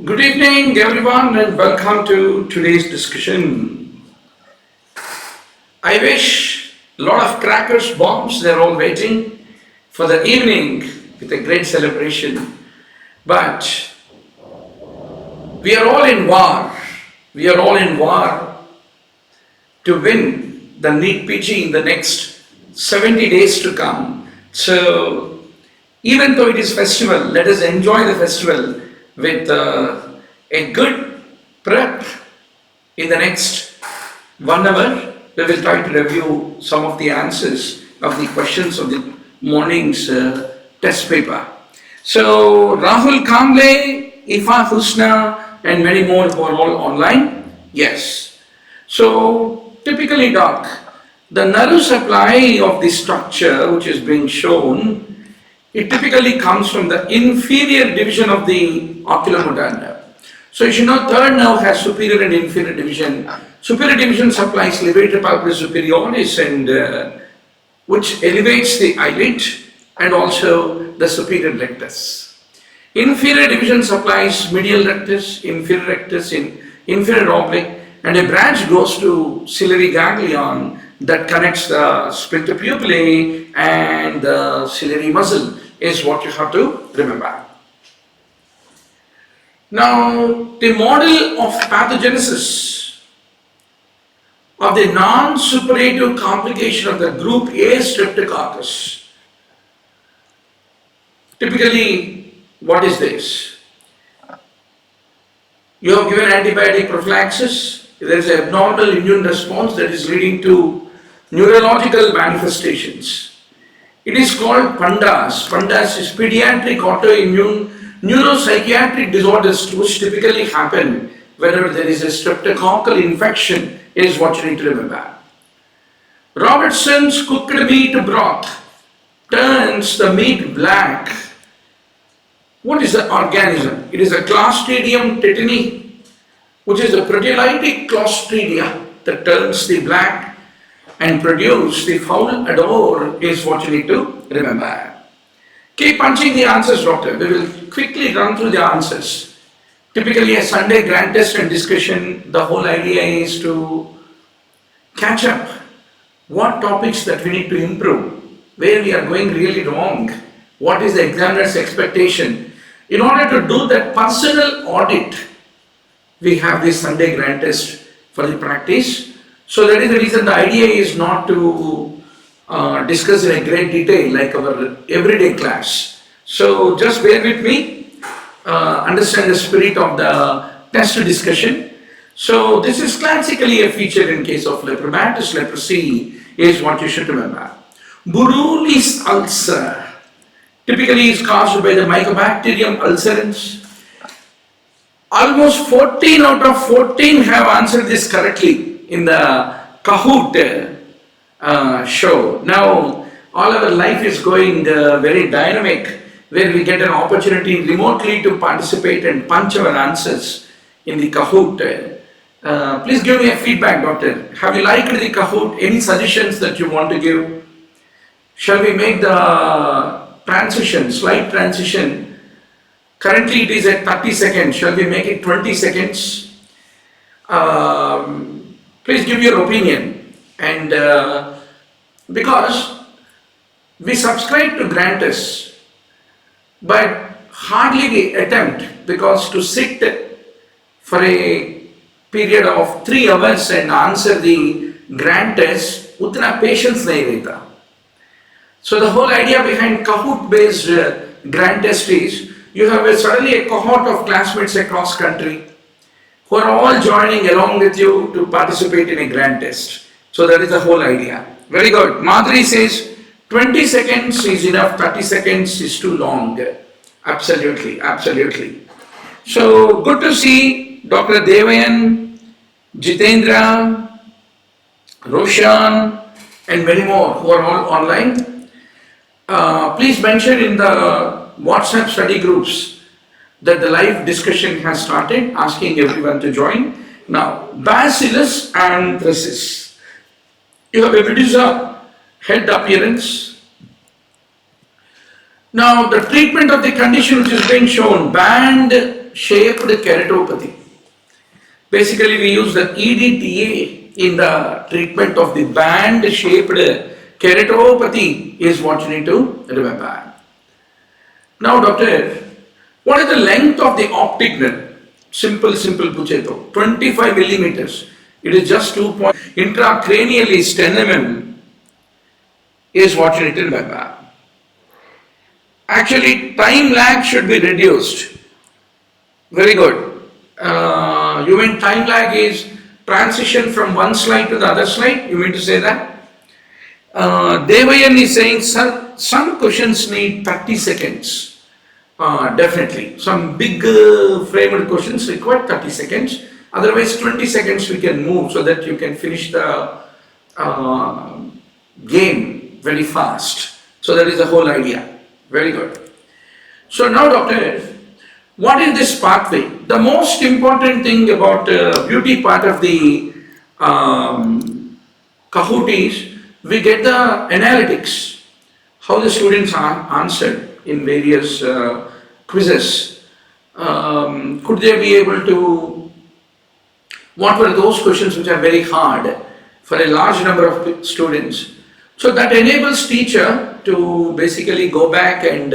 Good evening, everyone, and welcome to today's discussion. I wish a lot of crackers, bombs, they're all waiting for the evening with a great celebration. But we are all in war. We are all in war to win the NEETPG in the next 70 days to come. So, even though it is festival, let us enjoy the festival with a good prep. In the next 1 hour, we will try to review some of the answers of the questions of the morning's test paper. So, Rahul Kamble, Ifa Husna, and many more who are all online? Yes. So, typically, Doc, the nerve supply of the structure which is being shown, it typically comes from the inferior division of the oculomotor nerve. So you should know third nerve has superior and inferior division. Superior division supplies levator palpebris superioris and which elevates the eyelid and also the superior rectus. Inferior division supplies medial rectus, inferior rectus, inferior oblique, and a branch goes to ciliary ganglion that connects the sphincter pupillae and the ciliary muscle is what you have to remember. Now, the model of pathogenesis of the non-suppurative complication of the group A streptococcus. Typically, what is this? You have given antibiotic prophylaxis, there is an abnormal immune response that is leading to neurological manifestations. It is called PANDAS. PANDAS is pediatric autoimmune neuropsychiatric disorders which typically happen whenever there is a streptococcal infection is what you need to remember. Robertson's cooked meat broth turns the meat black. What is the organism? It is a Clostridium tetani, which is a proteolytic Clostridia that turns the black and produce the foul odor is what you need to remember. Keep punching the answers, doctor. We will quickly run through the answers. Typically a Sunday grand test and discussion, the whole idea is to catch up what topics that we need to improve, where we are going really wrong, what is the examiner's expectation. In order to do that personal audit, we have this Sunday grand test for the practice. So that is the reason the idea is not to discuss in a great detail like our everyday class. So just bear with me, understand the spirit of the test discussion. So this is classically a feature in case of lepromatous leprosy is what you should remember. Burulli's ulcer typically is caused by the Mycobacterium ulcerans. Almost 14 out of 14 have answered this correctly in the Kahoot show. Now, all our life is going very dynamic, where we get an opportunity remotely to participate and punch our answers in the Kahoot. Please give me a feedback, doctor. Have you liked the Kahoot? Any suggestions that you want to give? Shall we make the transition, slide transition? Currently it is at 30 seconds. Shall we make it 20 seconds? Please give your opinion. And because we subscribe to grant tests, but hardly we attempt, because to sit for a period of 3 hours and answer the grant test, utna patience nahi rehta. So the whole idea behind Kahoot based grant test is you have suddenly a cohort of classmates across country who are all joining along with you to participate in a grant test. So that is the whole idea. Very good. Madhuri says 20 seconds is enough, 30 seconds is too long. Absolutely, absolutely. So good to see Dr. Devayan, Jitendra, Roshan, and many more who are all online. Please mention in the WhatsApp study groups that the live discussion has started, asking everyone to join. Now, Bacillus anthracis. You have a Medusa head appearance. Now, the treatment of the condition which is being shown, band shaped keratopathy. Basically, we use the EDTA in the treatment of the band-shaped keratopathy is what you need to remember. Now, doctor, what is the length of the optic nerve? Simple pucheto. 25 millimeters. It is just 2 point. Intracranial is 10 mm is what you need to remember. Actually, time lag should be reduced. Very good. You mean time lag is transition from one slide to the other slide? You mean to say that? Devayan is saying some questions need 30 seconds. Definitely. Some big framed questions require 30 seconds. Otherwise, 20 seconds we can move so that you can finish the game very fast. So that is the whole idea. Very good. So now, doctor, what is this pathway? The most important thing about beauty part of the Kahoot is we get the analytics, how the students are answered in various quizzes. Could they be able to, what were those questions which are very hard for a large number of students? So that enables teacher to basically go back and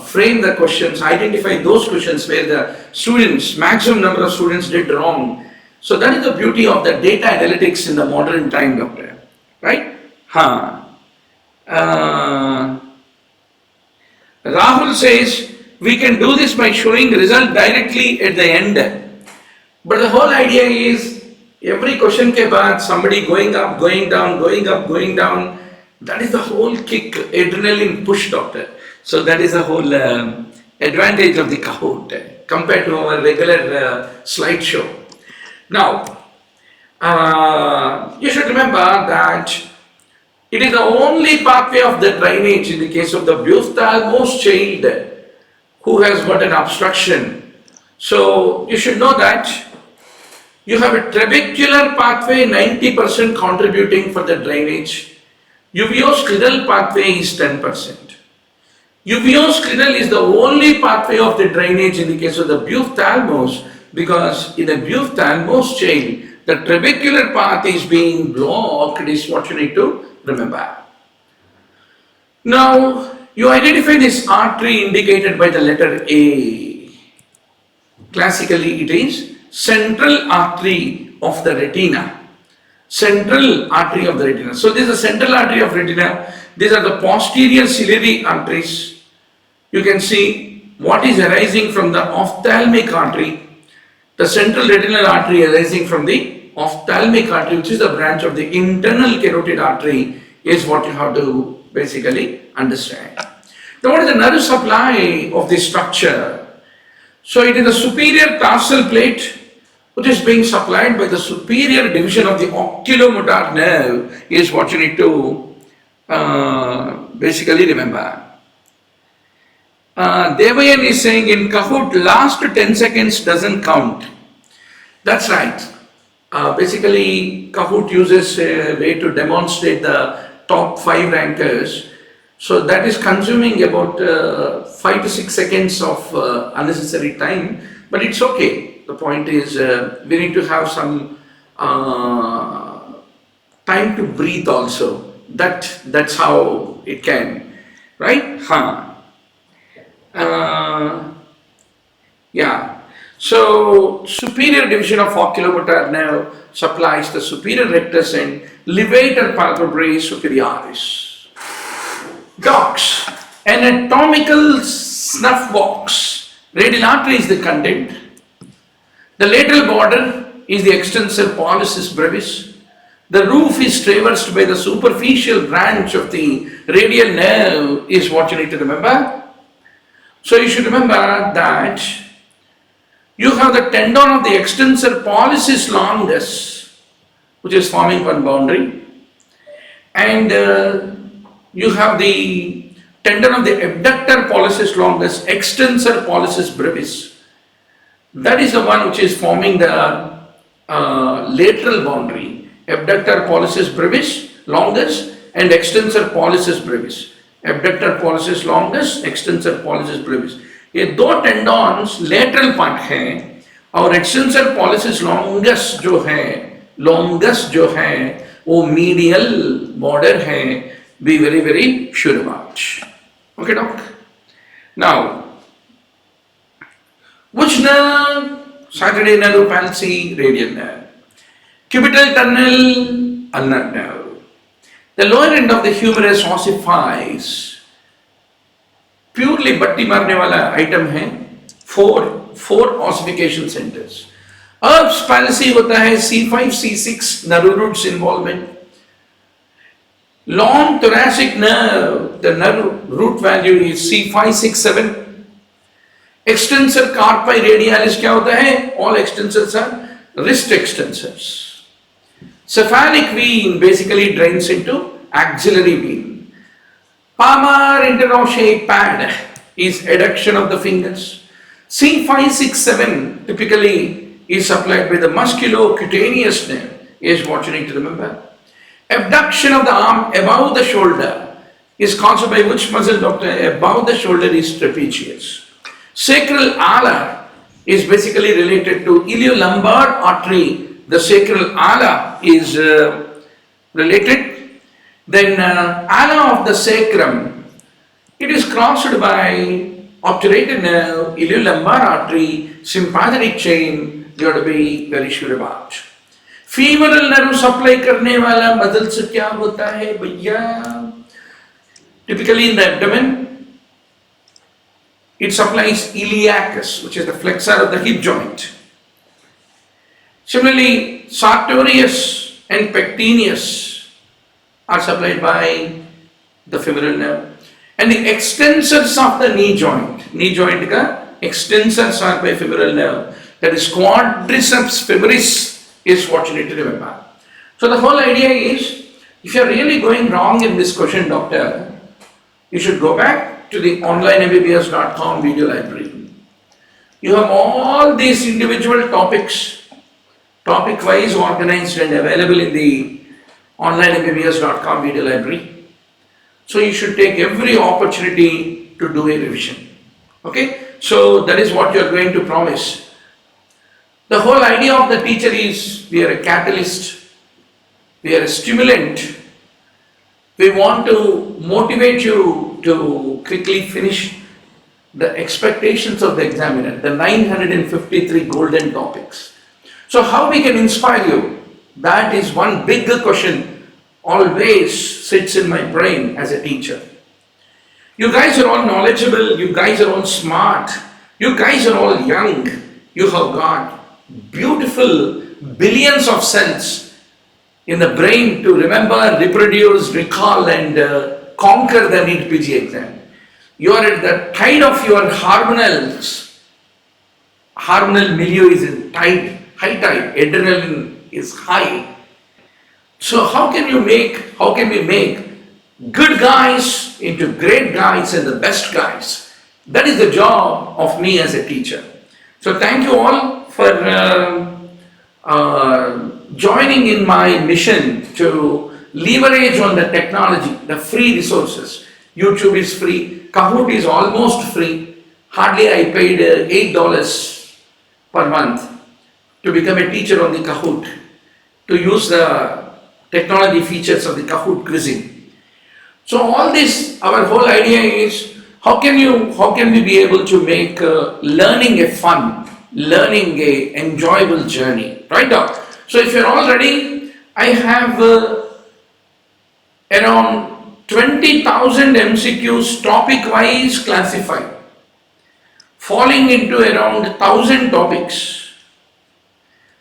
frame the questions, identify those questions where the students, maximum number of students did wrong. So that is the beauty of the data analytics in the modern time, doctor. Right? Rahul says, we can do this by showing result directly at the end. But the whole idea is, every question ke baad, somebody going up, going down, going up, going down. That is the whole kick, adrenaline push, doctor. So that is the whole advantage of the Kahoot compared to our regular slideshow. Now, you should remember that it is the only pathway of the drainage in the case of the ophthalmos child who has got an obstruction. So you should know that you have a trabecular pathway 90% contributing for the drainage. Uveoscleral pathway is 10%. Uveoscleral is the only pathway of the drainage in the case of the ophthalmos, because in a ophthalmos child, the trabecular path is being blocked, is what you need to remember. Now, you identify this artery indicated by the letter A. Classically, it is central artery of the retina. Central artery of the retina. So this is the central artery of retina. These are the posterior ciliary arteries. You can see what is arising from the ophthalmic artery. The central retinal artery arising from the ophthalmic artery, which is the branch of the internal carotid artery, is what you have to basically understand. Now, what is the nerve supply of this structure? So it is the superior tarsal plate, which is being supplied by the superior division of the oculomotor nerve, is what you need to basically remember. Devayan is saying in Kahoot, last 10 seconds doesn't count. That's right. Basically, Kahoot uses a way to demonstrate the top 5 rankers. So that is consuming about 5 to 6 seconds of unnecessary time, but it's okay. The point is we need to have some time to breathe also. That's how it can, right? Yeah. So superior division of oculomotor nerve supplies the superior rectus and levator palpebrae superioris. Docs, anatomical snuff box. Radial artery is the content. The lateral border is the extensor pollicis brevis. The roof is traversed by the superficial branch of the radial nerve, is what you need to remember. So you should remember that you have the tendon of the extensor pollicis longus, which is forming one boundary, and you have the tendon of the abductor pollicis longus, extensor pollicis brevis. That is the one which is forming the lateral boundary, abductor pollicis brevis longus and extensor pollicis brevis. Abductor pollicis longus, extensor pollicis brevis. ये दो टेंडॉन्स lateral part हैं और extensor pollicis longest जो है वो medial border है. Be very sure about. Okay, doc. Now, which nerve? Saturday nerve, palsy, radial nerve. Cubital tunnel, ulnar nerve. The lower end of the humerus ossifies. Purely batti marne wala item hai. Four ossification centers. Erb's palsy hota hai C5, C6 nerve roots involvement. Long thoracic nerve, the nerve root value is C5, 6, 7. Extensor carpi radialis क्या होता है? All extensors are wrist extensors. Cephalic vein basically drains into axillary vein. Palmar interossei pad is adduction of the fingers. C5, 6, 7 typically is supplied by the musculocutaneous nerve, is what you need to remember. Abduction of the arm above the shoulder is caused by which muscle, doctor? Above the shoulder is trapezius. Sacral alar is basically related to iliolumbar artery. The sacral alar is related. Then ala of the sacrum, it is crossed by obturator nerve, iliolumbar artery, sympathetic chain. You have to be very sure about. Femoral nerve supply करने वाला muscle से क्या होता है भैया? Typically in the abdomen, it supplies iliacus, which is the flexor of the hip joint. Similarly, sartorius and pectineus are supplied by the femoral nerve. And the extensors of the knee joint ka extensors are by femoral nerve. That is quadriceps femoris is what you need to remember. So the whole idea is, if you are really going wrong in this question, doctor, you should go back to the onlinembbs.com video library. You have all these individual topics, topic-wise organized and available in the onlinembbs.com video library. So you should take every opportunity to do a revision. Okay? So that is what you are going to promise. The whole idea of the teacher is we are a catalyst, we are a stimulant. We want to motivate you to quickly finish the expectations of the examiner, the 953 golden topics. So how we can inspire you? That is one big question always sits in my brain as a teacher. You guys are all knowledgeable, you guys are all smart, you guys are all young, you have got beautiful billions of cells in the brain to remember, reproduce, recall and conquer the NEETPG exam. You are at the tide of your hormonals. Hormonal milieu is in tide, high tide, adrenaline is high. So how can we make good guys into great guys and the best guys? That is the job of me as a teacher. So thank you all for joining in my mission to leverage on the technology, the free resources. YouTube is free, Kahoot is almost free. Hardly I paid $8 per month to become a teacher on the Kahoot, to use the technology features of the Kahoot quizzing. So all this, our whole idea is how can we be able to make learning a fun, learning a enjoyable journey, right now? So if you're all ready, I have around 20,000 MCQs topic-wise classified, falling into around 1,000 topics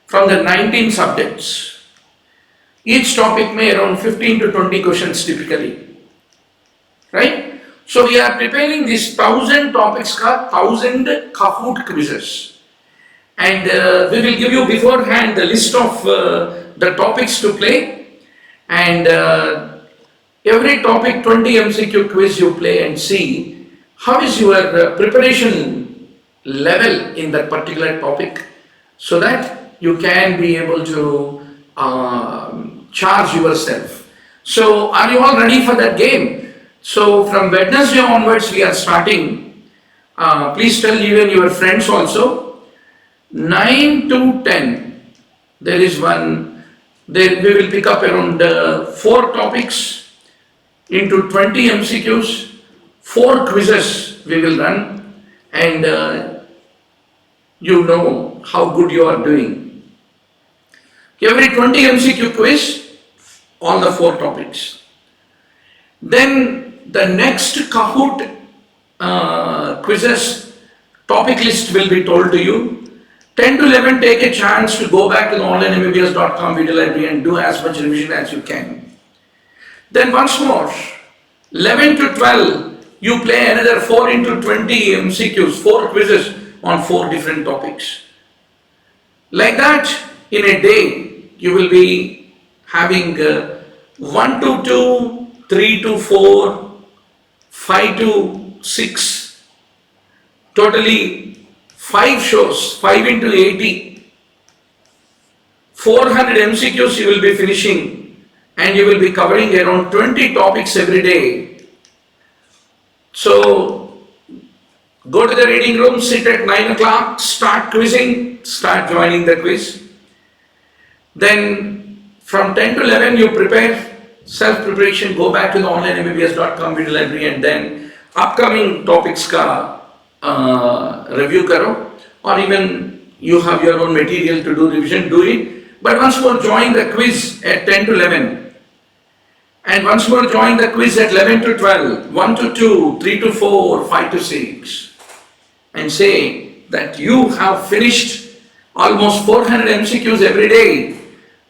from the 19 subjects. Each topic may around 15 to 20 questions typically, right? So we are preparing these 1,000 topics, 1,000 Kahoot quizzes. And we will give you beforehand the list of the topics to play, and every topic 20 MCQ quiz you play and see how is your preparation level in that particular topic, so that you can be able to charge yourself. So are you all ready for that game? So from Wednesday onwards we are starting Please tell even your friends also. 9 to 10, there is one, there we will pick up around 4 topics into 20 MCQs, 4 quizzes we will run, and you know how good you are doing. Every 20 MCQ quiz, all the 4 topics. Then the next Kahoot quizzes topic list will be told to you. 10 to 11, take a chance to go back to the onlinembbs.com video library and do as much revision as you can. Then once more, 11 to 12, you play another 4 into 20 MCQs, 4 quizzes on 4 different topics. Like that, in a day, you will be having 1 to 2, 3 to 4, 5 to 6, totally 5 shows, 5 into 80, 400 MCQs you will be finishing, and you will be covering around 20 topics every day. So, go to the reading room, sit at 9 o'clock, start quizzing, start joining the quiz. Then, from 10 to 11, you prepare self-preparation, go back to the onlinembbs.com video library, and then upcoming topics ka review karo, or even you have your own material to do revision, do it. But once more join the quiz at 10 to 11, and once more join the quiz at 11 to 12, 1 to 2, 3 to 4, 5 to 6, and say that you have finished almost 400 MCQs every day,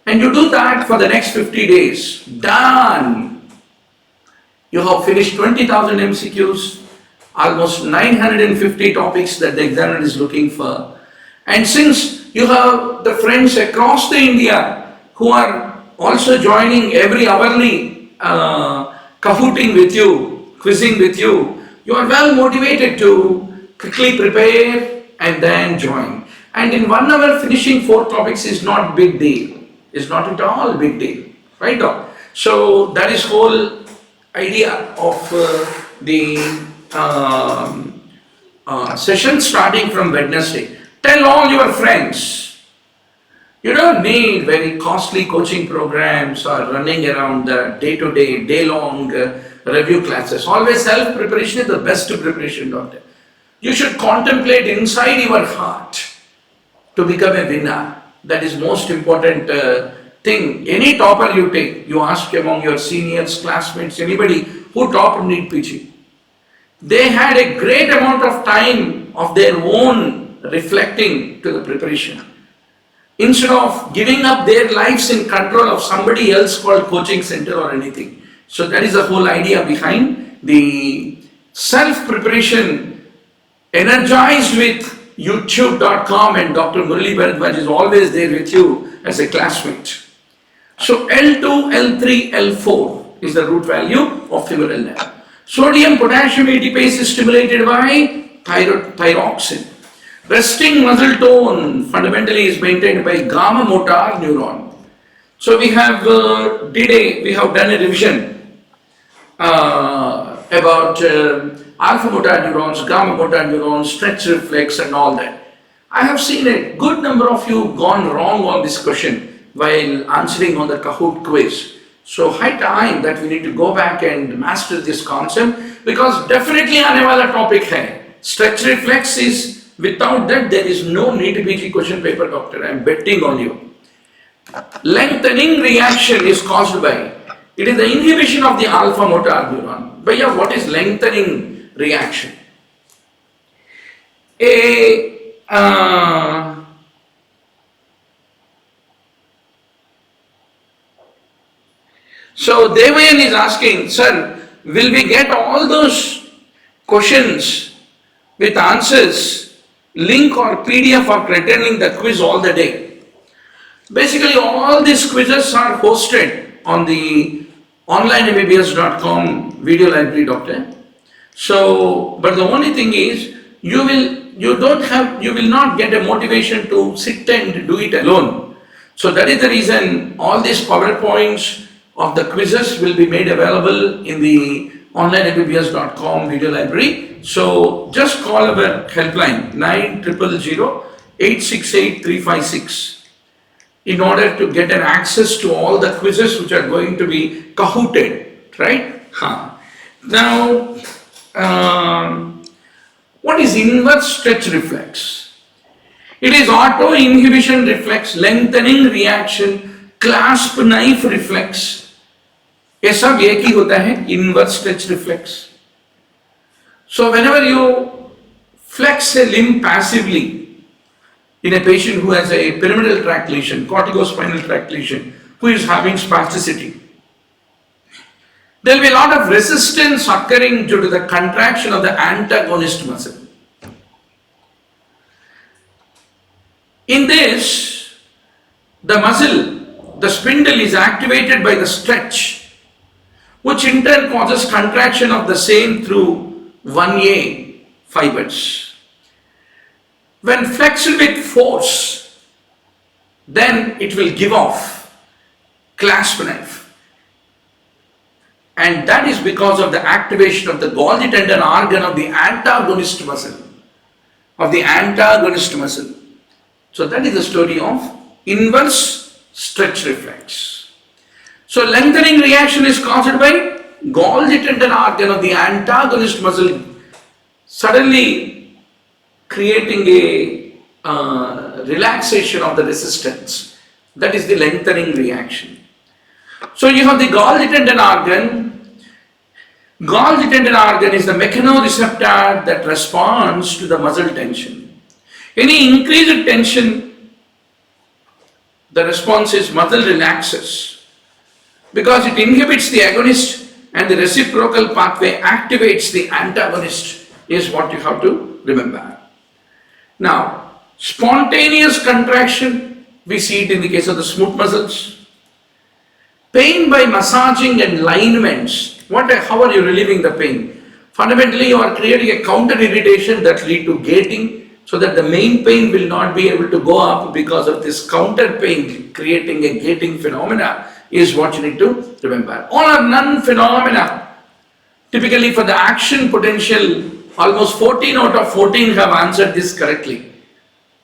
and you do that for the next 50 days. Done! You have finished 20,000 MCQs, almost 950 topics that the examiner is looking for. And since you have the friends across the India who are also joining every hourly Kahooting with you, quizzing with you, you are well motivated to quickly prepare and then join. And in 1 hour finishing 4 topics is not big deal. It's not at all big deal. Right, doc? So that is whole idea of the session starting from Wednesday. Tell all your friends. You don't need very costly coaching programs or running around the day-to-day, day-long review classes. Always self-preparation is the best preparation, doctor. You should contemplate inside your heart to become a winner. That is most important thing. Any topper you take, you ask among your seniors, classmates, anybody who topped NEETPG. They had a great amount of time of their own reflecting to the preparation. Instead of giving up their lives in control of somebody else called coaching center or anything. So that is the whole idea behind the self-preparation, energized with YouTube.com, and Dr. Murali Bharadwaj is always there with you as a classmate. So L2, L3, L4 is the root value of femoral nerve. Sodium potassium ATPase is stimulated by thyroxine. Resting muscle tone fundamentally is maintained by gamma motor neuron. So we have we have done a revision about alpha motor neurons, gamma motor neurons, stretch reflex and all that. I have seen a good number of you gone wrong on this question while answering on the Kahoot quiz. So high time that we need to go back and master this concept, because definitely aane wala topic hai. Stretch reflex is, without that there is no NEETPG question paper, doctor. I am betting on you. Lengthening reaction is caused by, it is the inhibition of the alpha motor neuron. Bhaiya, what is lengthening reaction? So Devayan is asking, sir, will we get all those questions with answers, link or PDF for returning the quiz all the day? Basically, all these quizzes are hosted on the onlinembbs.com video library, doctor. So, but the only thing is, you will not get a motivation to sit and do it alone. So that is the reason all these PowerPoints of the quizzes will be made available in the onlinembbs.com video library. So just call our helpline 9000 in order to get an access to all the quizzes which are going to be Kahooted, right? Now, what is inverse stretch reflex? It is auto inhibition reflex, lengthening reaction, clasp knife reflex. ये सब एक ही होता है, inverse stretch reflex. So whenever you flex a limb passively in a patient who has a pyramidal tract lesion, corticospinal tract lesion, who is having spasticity, there will be a lot of resistance occurring due to the contraction of the antagonist muscle. In this, the muscle, the spindle is activated by the stretch, which in turn causes contraction of the same through 1A fibers. When flexed with force, then it will give off clasp knife. And that is because of the activation of the Golgi tendon organ of the antagonist muscle. So that is the story of inverse stretch reflex. So lengthening reaction is caused by Golgi tendon organ of the antagonist muscle suddenly creating a relaxation of the resistance. That is the lengthening reaction. So you have the Golgi tendon organ. Golgi tendon organ is the mechanoreceptor that responds to the muscle tension. Any increased tension, the response is muscle relaxes because it inhibits the agonist and the reciprocal pathway activates the antagonist is what you have to remember. Now, spontaneous contraction, we see it in the case of the smooth muscles. Pain by massaging and lineaments. How are you relieving the pain? Fundamentally, you are creating a counter irritation that lead to gating so that the main pain will not be able to go up because of this counter pain creating a gating phenomena is what you need to remember. All are none phenomena. Typically for the action potential, almost 14 out of 14 have answered this correctly.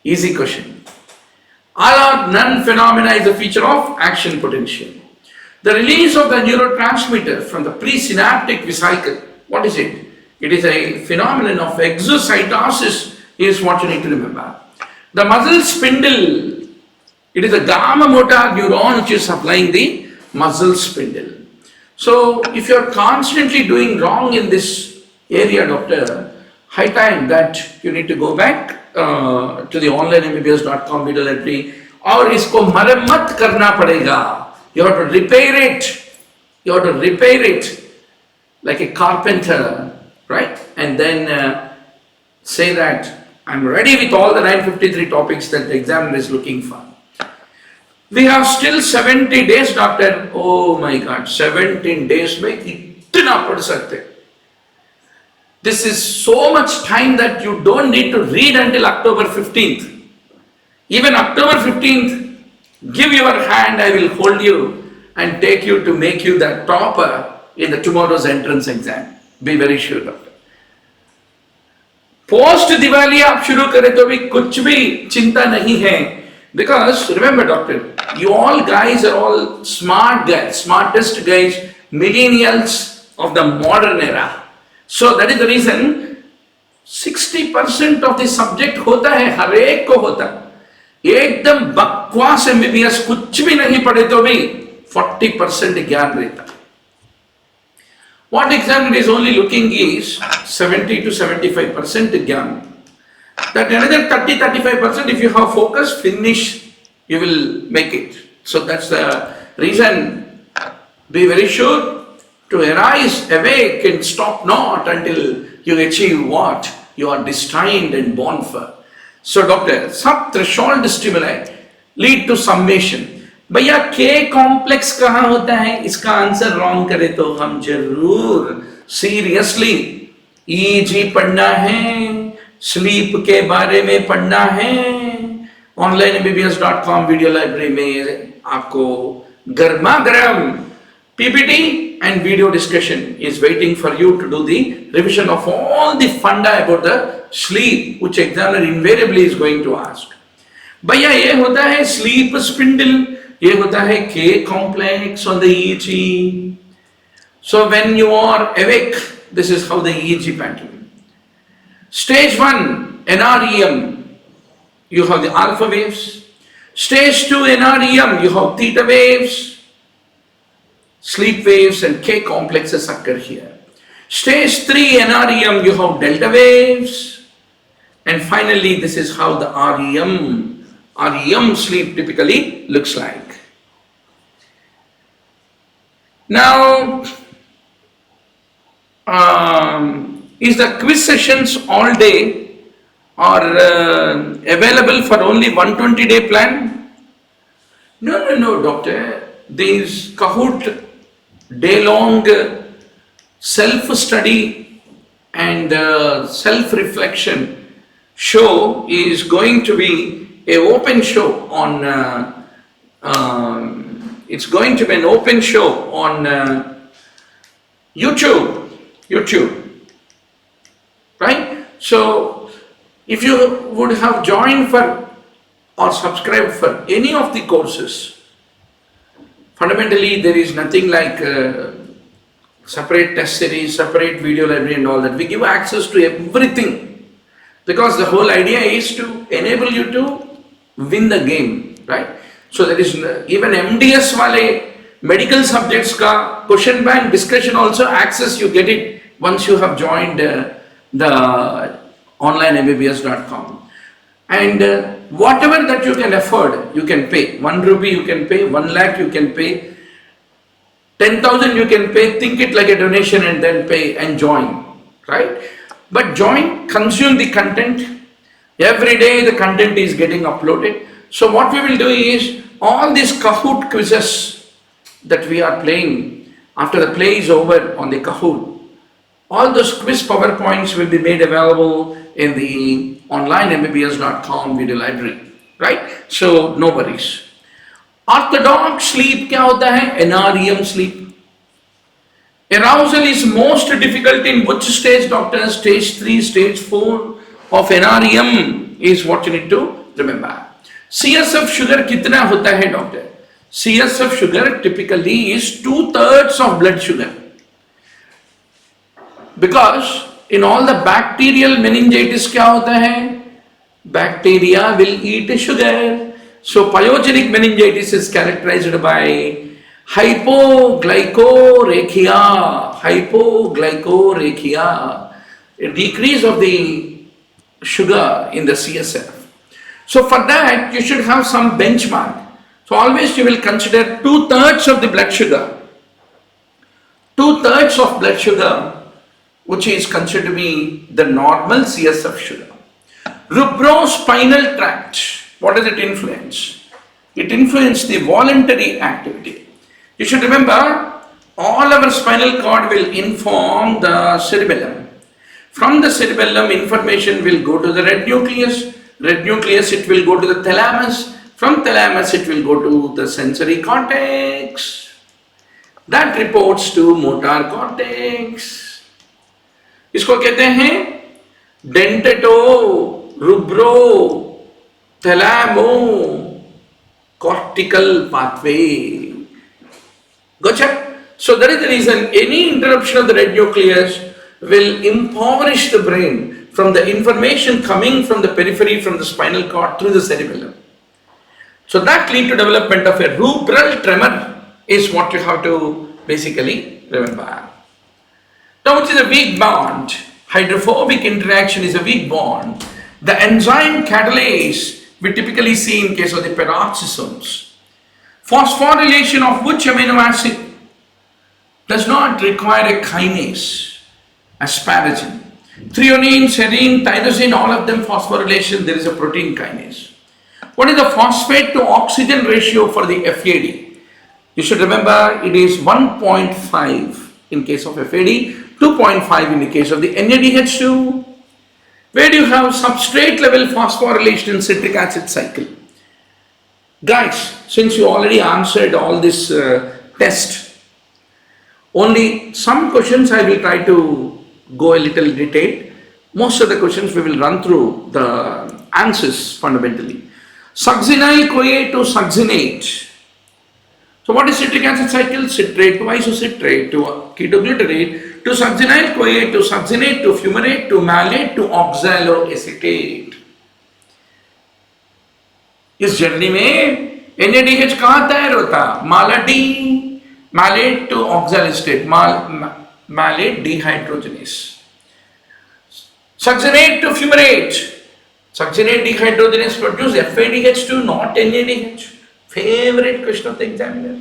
Easy question. All or none phenomena is a feature of action potential. The release of the neurotransmitter from the presynaptic vesicle, what is it? It is a phenomenon of exocytosis is what you need to remember. The muscle spindle, it is a gamma motor neuron which is supplying the muscle spindle. So if you are constantly doing wrong in this area, doctor, high time that you need to go back to the onlinembbs.com video library और इसको मरम्मत करना पड़ेगा. You have to repair it like a carpenter, right? And then say that I'm ready with all the 953 topics that the examiner is looking for. We have still 70 days, doctor. Oh my God, 17 days में इतना पढ़ सकते. This is so much time that you don't need to read until October 15th. Even October 15th, give your hand, I will hold you and take you to make you the topper in the tomorrow's entrance exam. Be very sure, doctor. Post Diwali आप शुरू करें तो भी कुछ भी चिंता नहीं है. Because remember, doctor, you all guys are all smart guys, smartest guys, millennials of the modern era. So that is the reason 60% of the subject होता है, हर एक को होता है. एकदम बकवास MBBS कुछ भी नहीं पढ़े तो भी 40% ज्ञान रहता. What examiner is only looking is 70 to 75% ज्ञान. That another 30-35%, if you have focus, finish, you will make it. So that's the reason. Be very sure to arise, awake, and stop not until you achieve what you are destined and born for. So, doctor, sub-threshold stimuli lead to summation. भैया K complex कहाँ होता है? इसका answer wrong करे तो हम जरूर seriously EG पढ़ना है, स्लीप के बारे में पढ़ना है. onlinembbs.com वीडियो लाइब्रेरी में आपको गर्मा गर्म PPT and video discussion is waiting for you to do the revision of all the funda about the sleep, which examiner invariably is going to ask. भैया ये होता है sleep spindle, ये होता है K complex on the EEG. So when you are awake, this is how the EEG pattern. Stage 1, NREM, you have the alpha waves. Stage 2, NREM, you have theta waves. Sleep waves and K complexes occur here. Stage 3, NREM, you have delta waves. And finally, this is how the REM sleep typically looks like. Now, is the quiz sessions all day or available for only 120-day plan? No, doctor. These Kahoot day-long self-study and self-reflection show is going to be an open show on. It's going to be an open show on YouTube, right? So, if you would have joined for or subscribed for any of the courses, fundamentally there is nothing like separate test series, separate video library and all that. We give access to everything because the whole idea is to enable you to win the game, right? So there is even MDS wale medical subjects ka question bank discussion also access you get it once you have joined the onlinembbs.com. And whatever that you can afford, you can pay. 1 rupee you can pay, 1 lakh you can pay, 10,000 you can pay, think it like a donation and then pay and join, right? But join, consume the content. Every day the content is getting uploaded. So what we will do is, all these Kahoot quizzes that we are playing, after the play is over on the Kahoot, all those quiz PowerPoints will be made available in the onlinembbs.com video library, right? So no worries. Orthodox sleep क्या होता है? NREM sleep. Arousal is most difficult in which stage, doctor? Stage 3, stage 4 of NREM is what you need to remember. CSF sugar कितना होता है, doctor? CSF sugar typically is 2/3 of blood sugar. Because in all the bacterial meningitis क्या होता है? Bacteria will eat sugar. So pyogenic meningitis is characterized by hypoglycorrhea, a decrease of the sugar in the CSF. So for that you should have some benchmark. So always you will consider 2/3 of the blood sugar. 2/3 of blood sugar, which is considered to be the normal CSF sugar. Rubrospinal tract, what does it influence? It influences the voluntary activity. You should remember, all our spinal cord will inform the cerebellum. From the cerebellum, information will go to the red nucleus. Red nucleus, it will go to the thalamus. From thalamus, it will go to the sensory cortex. That reports to motor cortex. इसको कहते हैं dentato rubro thalamo cortical pathway. Gotcha? So that is the reason any interruption of the red nucleus will impoverish the brain from the information coming from the periphery, from the spinal cord through the cerebellum. So that leads to development of a rubral tremor is what you have to basically remember. Now, which is a weak bond? Hydrophobic interaction is a weak bond. The enzyme catalase we typically see in case of the peroxisomes. Phosphorylation of which amino acid does not require a kinase? Asparagine. Threonine, serine, tyrosine, all of them phosphorylation, there is a protein kinase. What is the phosphate to oxygen ratio for the FAD? You should remember it is 1.5 in case of FAD, 2.5 in the case of the NADH2. Where do you have substrate level phosphorylation in citric acid cycle? Guys, since you already answered all this test, Only some questions I will try to go a little detailed. Most of the questions we will run through the answers fundamentally. Succinyl-CoA to succinate. So what is citric acid cycle? Citrate to isocitrate to ketoglutarate to succinyl-CoA to succinate to fumarate to malate to oxaloacetate. इस journey में NADH कहाँ तैयार होता? malate to oxaloacetate, malate dehydrogenase. Succinate to fumarate. Succinate dehydrogenase produce FADH2, not NADH. Favorite question of the examiner.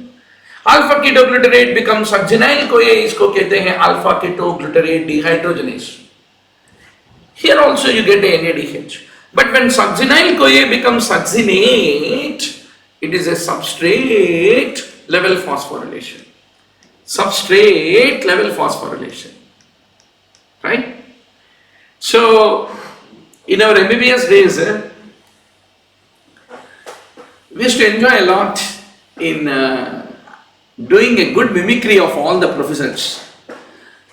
Alpha ketoglutarate becomes succinyl-CoA, इसको कहते हैं alpha ketoglutarate dehydrogenase. Here also you get a NADH. But when succinyl-CoA becomes succinate, it is a substrate level phosphorylation. Substrate level phosphorylation. Right? So, in our MBBS days, we used to enjoy a lot in doing a good mimicry of all the professors.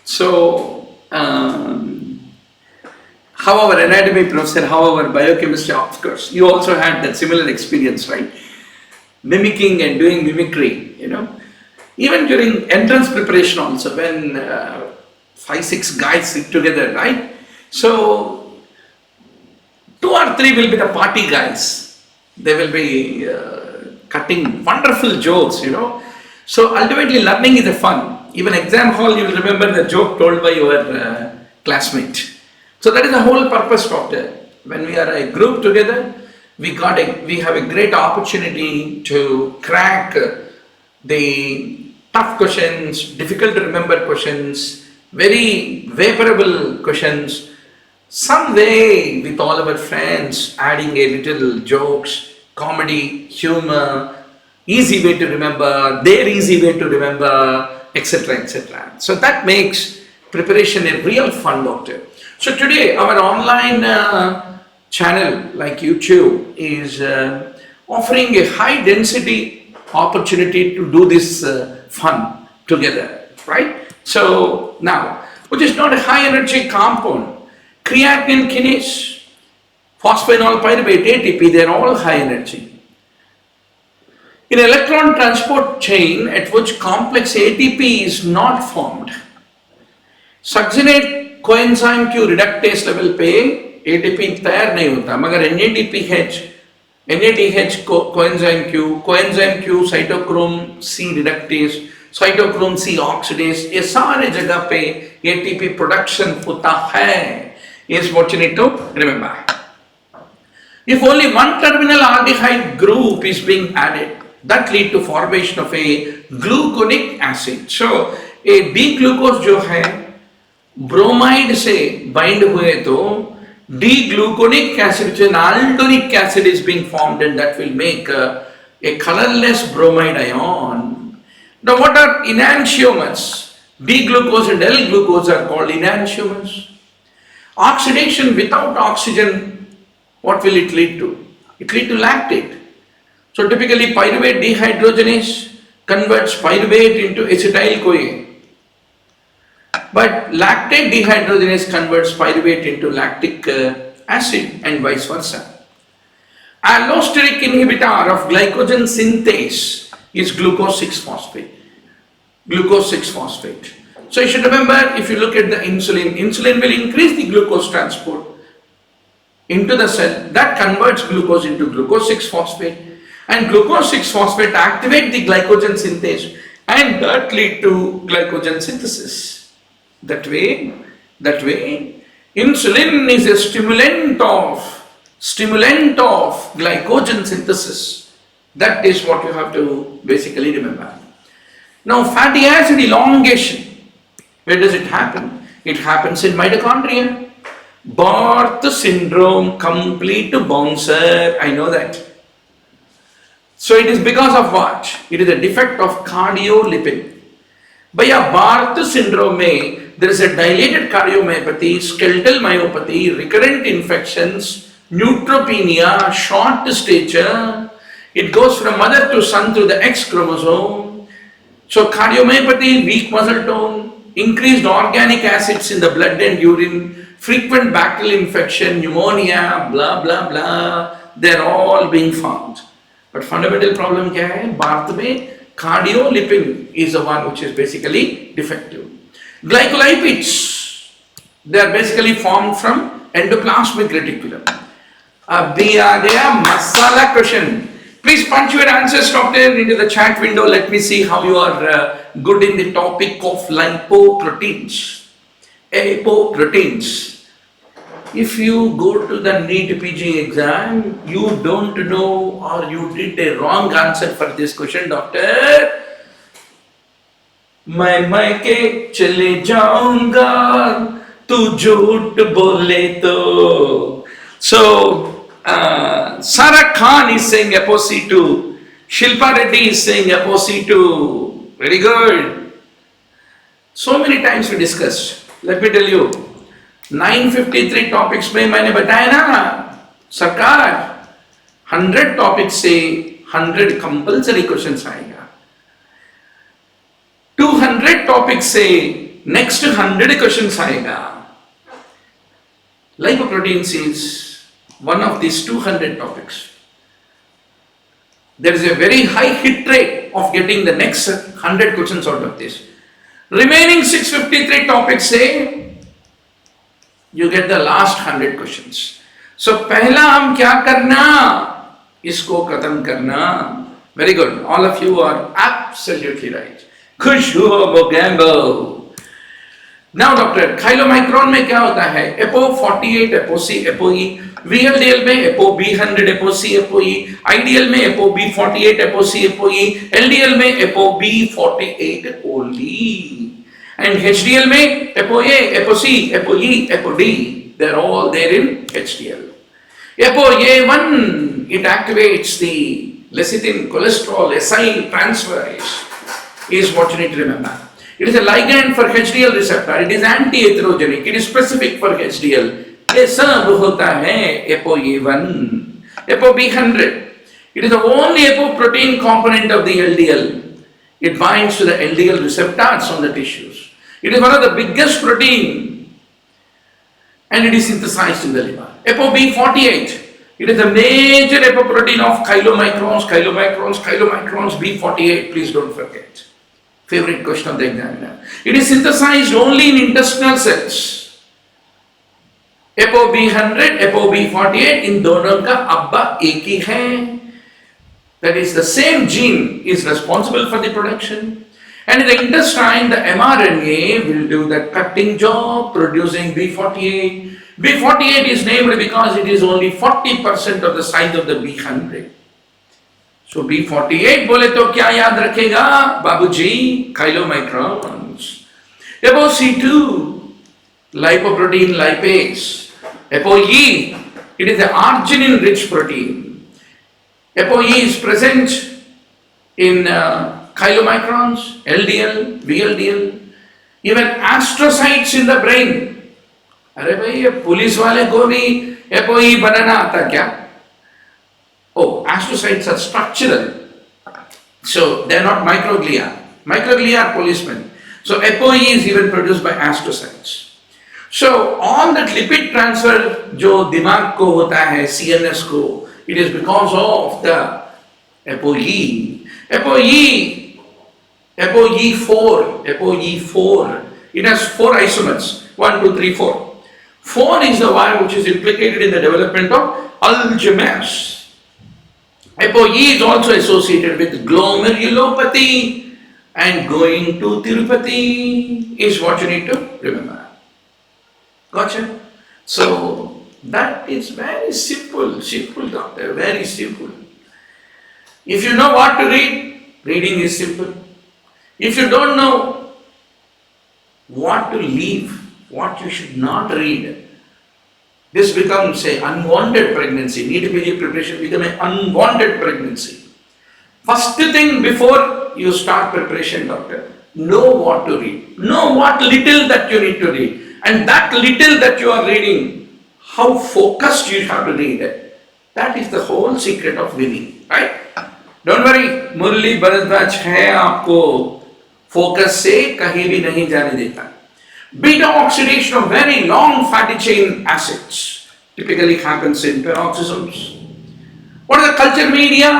So, how our anatomy professor, how our biochemistry, of course, you also had that similar experience, right? Mimicking and doing mimicry, you know. Even during entrance preparation also, when 5-6 guys sit together, right? So, 2 or 3 will be the party guys. They will be cutting wonderful jokes, you know. So, ultimately learning is a fun. Even exam hall, you will remember the joke told by your classmate. So that is the whole purpose, doctor. When we are a group together, we have a great opportunity to crack the tough questions, difficult to remember questions, very vaporable questions, some way with all our friends, adding a little jokes, comedy, humor, easy way to remember, their easy way to remember, etc., etc. So that makes preparation a real fun, doctor. So today our online channel like YouTube is offering a high density opportunity to do this fun together, right? So now, which is not a high energy compound, creatinine kinase, phosphoenol pyruvate, ATP, they are all high energy. In electron transport chain at which complex ATP is not formed, succinate coenzyme Q reductase level पे ATP तैयार नहीं होता, मगर NADH coenzyme Q cytochrome C reductase, cytochrome C oxidase, ये सारे जगह पे ATP production होता है. Is what you need to remember. If only one terminal aldehyde group is being added, that lead to formation of a gluconic acid. So a D-glucose जो है bromide से bind हुए तो D-gluconic acid, which is an aldonic acid, is being formed, and that will make a colorless bromide ion. Now, what are enantiomers? D-glucose and L-glucose are called enantiomers. Oxidation without oxygen, what will it lead to? It lead to lactate. So, typically pyruvate dehydrogenase converts pyruvate into acetyl-CoA. But lactate dehydrogenase converts pyruvate into lactic acid and vice versa. Allosteric inhibitor of glycogen synthase is glucose 6-phosphate. Glucose 6-phosphate. So you should remember, if you look at the insulin, insulin will increase the glucose transport into the cell. That converts glucose into glucose 6-phosphate. And glucose 6-phosphate activate the glycogen synthase, and that lead to glycogen synthesis. That way, insulin is a stimulant of glycogen synthesis. That is what you have to basically remember. Now, fatty acid elongation, where does it happen? It happens in mitochondria. Barth syndrome, complete bouncer, I know that. So it is because of what? It is a defect of cardiolipin. By a Barth syndrome, there is a dilated cardiomyopathy, skeletal myopathy, recurrent infections, neutropenia, short stature. It goes from mother to son through the X chromosome. So cardiomyopathy, weak muscle tone, increased organic acids in the blood and urine, frequent bacterial infection, pneumonia, blah blah blah, they're all being found. But fundamental problem क्या है? भारत में cardiolipin is the one which is basically defective. Glycolipids, they are basically formed from endoplasmic reticulum. अभी आ गया मसाला question. Please punch your answers, doctor, into the chat window. Let me see how you are good in the topic of lipoproteins. Apoproteins. If you go to the NEETPG exam, you don't know or you did a wrong answer for this question, doctor. मैं मैके चले जाऊंगा तू झूठ बोले तो. So Sarah Khan is saying ApoC2. Shilpa Reddy is saying ApoC2. Very good. So many times we discussed. Let me tell you, 953 topics में मैंने बताया ना, सरकार 100 topics से 100 compulsory questions आएगा. 200 topics से next 100 questions आएगा. Lipoproteins is one of these 200 topics. There is a very high hit rate of getting the next 100 questions out of this. Remaining 653 topics say you get the last 100 questions. So पहला हम क्या करना? इसको खत्म करना. Very good. All of you are absolutely right. खुश हुआ Mogambo. Now doctor, chylomicron में क्या होता है? Apo48, ApoC, ApoE. VLDL में ApoB100, ApoC, ApoE. IDL में ApoB48, ApoC, ApoE. LDL में ApoB48 only. And HDL में ApoA, ApoC, ApoE, ApoD. They're all there in HDL. ApoA1, it activates the lecithin cholesterol acyl transferase, is what you need to remember. It is a ligand for HDL receptor. It is anti-atherogenic. It is specific for HDL. ये सब होता है ApoA1, ApoB100. It is the only apoprotein component of the LDL. It binds to the LDL receptors on the tissues. It is one of the biggest protein, and it is synthesized in the liver. ApoB48. It is the major apoprotein of chylomicrons, B48. Please don't forget. Favorite question of the examiner. It is synthesized only in intestinal cells. ApoB100, ApoB48, इन दोनों का अब्बा एक ही है. That is, the same gene is responsible for the production. And in the intestine, the mRNA will do the cutting job, producing B48. B48 is named because it is only 40% of the size of the B100. So B48 बोले तो क्या याद रखेगा बाबूजी? Chylomicrons. ApoC2, lipoprotein lipase. ApoE, it is the arginine-rich protein. ApoE is present in chylomicrons, LDL, VLDL, even astrocytes in the brain. अरे भाई ये police वाले को भी ApoE बनाना आता क्या? Oh, astrocytes are structural, so they are not microglia. Microglia are policemen. So ApoE is even produced by astrocytes. So all that lipid transfer जो दिमाग को होता है, CNS को, it is because of the ApoE. ApoE4. It has 4 isomers. 1, 2, 3, 4. 4 is the one which is implicated in the development of Alzheimer's. ApoE is also associated with glomerulopathy, and going to Tirupati is what you need to remember. Gotcha? So that is very simple, doctor, very simple. If you know what to read, reading is simple. If you don't know what to leave, what you should not read, this becomes an unwanted pregnancy. NEETPG preparation becomes an unwanted pregnancy. First thing before you start preparation, doctor, know what to read. Know what little that you need to read. And that little that you are reading, how focused you have to read it. That is the whole secret of winning, right? Don't worry, Murli Bharadwaj है आपको focus से कहीं भी नहीं जाने देता. Beta oxidation of very long fatty chain acids typically happens in peroxisomes. What are the culture media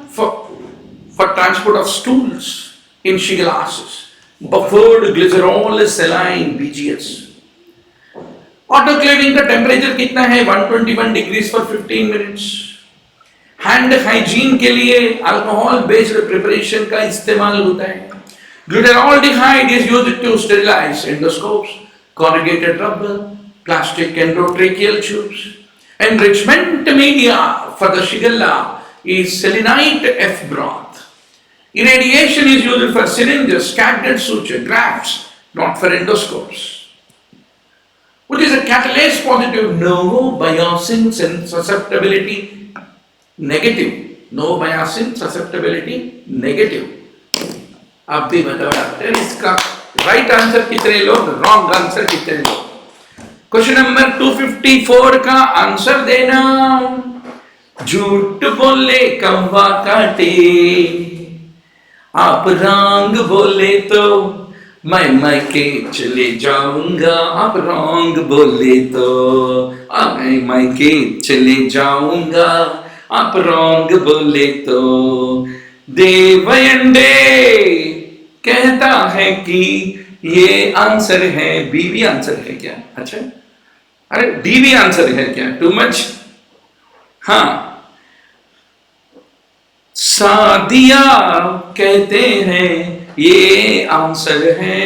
for transport of stools in Shigellasis? Buffered glycerol saline BGS. Autoclaving का temperature कितना है? 121 degrees for 15 minutes. Hand hygiene के लिए alcohol based preparation का इस्तेमाल होता है. Glutaraldehyde is used to sterilise endoscopes, corrugated rubber, plastic endotracheal tubes. Enrichment media for the Shigella is selenite F broth. Irradiation is used for syringes, catgut suture, grafts, not for endoscopes. Which is a catalase positive? Novobiocin susceptibility negative. Novobiocin susceptibility negative. आप भी बताओ doctor, इसका right answer कितने लोग, wrong answer कितने लोग? Question number 254 का answer देना. झूठ बोले कौवा काटे, आप रॉन्ग बोले तो मैं मायके चले जाऊंगा. आप रॉन्ग बोले तो मैं मायके चले जाऊंगा. आप रॉन्ग बोले तो. देवयंडे कहता है कि ये आंसर है. बी भी आंसर है क्या? अच्छा, अरे डी भी आंसर है क्या? Too much. हाँ, सादिया कहते हैं ये आंसर है.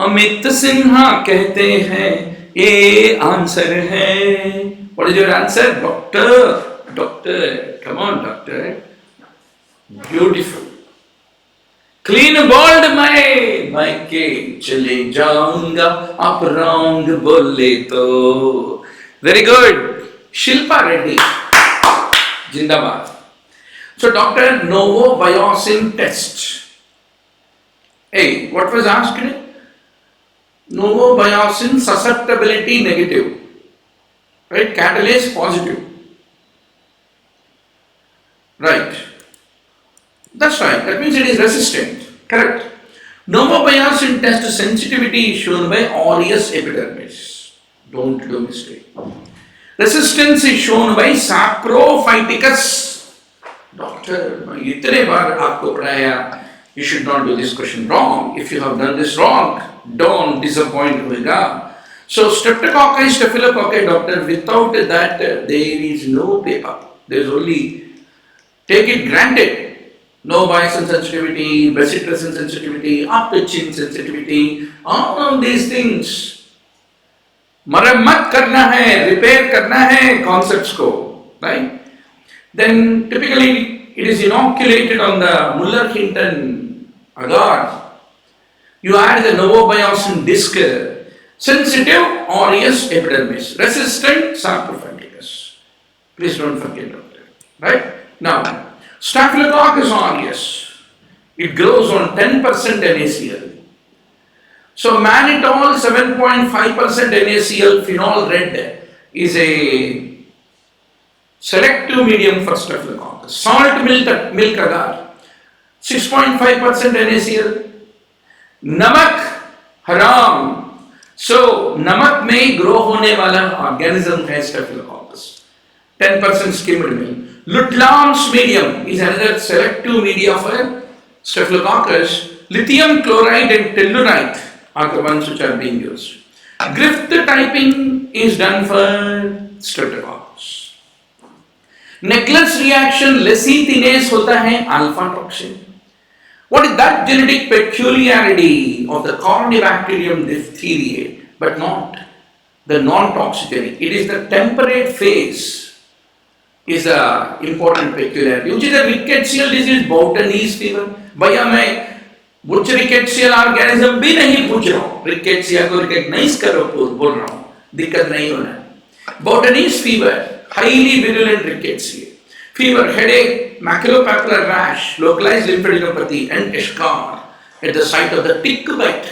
अमित सिन्हा कहते हैं ये आंसर है. What is your answer doctor? Doctor, come on doctor. Beautiful. Clean bowled मैं के चले जाऊंगा. आप रॉन्ग बोले तो. Very good. शिल्पा रेड्डी जिंदाबाद. So Dr. Novobiocin test. Hey, what was asked? Novobiocin susceptibility negative. Right? Catalase positive. Right. That's right. That means it is resistant. Correct. Novobiocin test sensitivity is shown by aureus epidermis. Don't do mistake. Resistance is shown by saprophyticus. Doctor, इतने बार आपको पढ़ाया. You should not do this question wrong. If you have done this wrong, don't disappoint होगा. So streptococcus, staphylococci, doctor, without that there is no paper. There is only take it granted. No Biocin sensitivity, bezitracin sensitivity, aptachin sensitivity, all these things. मरम्मत करना है, repair करना है concepts को, right? Then typically it is inoculated on the Muller-Hinton agar. You add the Novobiocin disc, sensitive aureus epidermis, resistant saprophyticus. Please don't forget doctor. Right? Now, Staphylococcus aureus, it grows on 10% NaCl. So mannitol 7.5% NaCl phenol red is a selective medium for Staphylococcus. Salt milk agar 6.5% NaCl. नमक हराम. So नमक में grow होने वाला organism है Staphylococcus. 10% skimmed milk. Lutlam's medium is another selective media for Staphylococcus. Lithium chloride and tellurite are the ones which are being used. Griffith typing is done for Streptococcus. Necklace reaction lecithinase होता है alpha toxin. What is that genetic peculiarity of the Corynebacterium diphtheriae, but not the non-toxicity? It is the temperate phase is a important peculiarity, which is a rickettsial disease, Boutonese fever. भैया मैं कुछ rickettsial organism भी नहीं पूछ रहा हूँ, rickettsial को recognize करो बोल रहा हूँ, दिक्कत नहीं होना. Boutonese fever, highly virulent rickettsial fever, headache, maculopapular rash, localized lymphadenopathy, and eschar at the site of the tick bite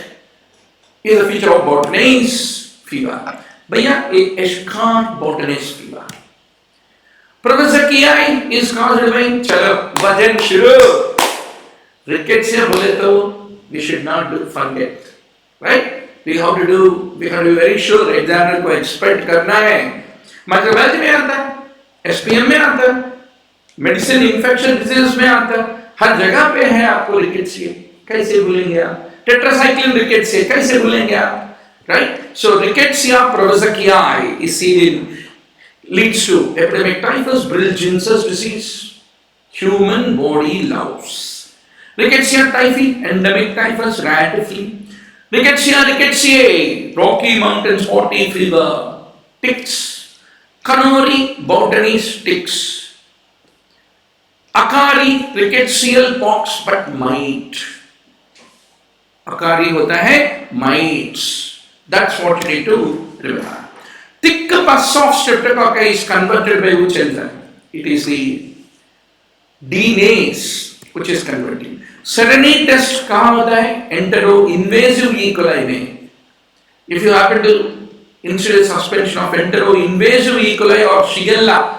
is a feature of Boutonese fever. भैया ये eschar Boutonese fever. Protozoaceae is caused by चलो वजन शुरू. Rickettsia बोले तो we should not forget, right? We have to be very sure examiner को expect करना है. Microbiology में आता है, SPM में आता है, मेडिसिन इन्फेक्शन डिजीज में आता है, हर जगह पे है. आपको रिकेट्सिया कैसे भूलेंगे आप? टेट्रासाइक्लिन रिकेट्सिया कैसे भूलेंगे आप? Right? So Rickettsia prowazekii is seen leads to epidemic typhus, Brill-Ginzer's disease. Human body loves. Rickettsia typhi, endemic typhus, rat flea. Rickettsia rickettsiae, Rocky Mountains spotty fever, ticks. Canori, Botany's ticks. Akari, rickettsial pox but mite. Akari होता है mites. That's what you need to remember. Thick pus of streptococcus is converted by which enzyme? It is the DNase which is converting. Serenity test कहाँ होता है? Entero-invasive E. coli में. If you happen to instill suspension of entero-invasive E. coli or Shigella,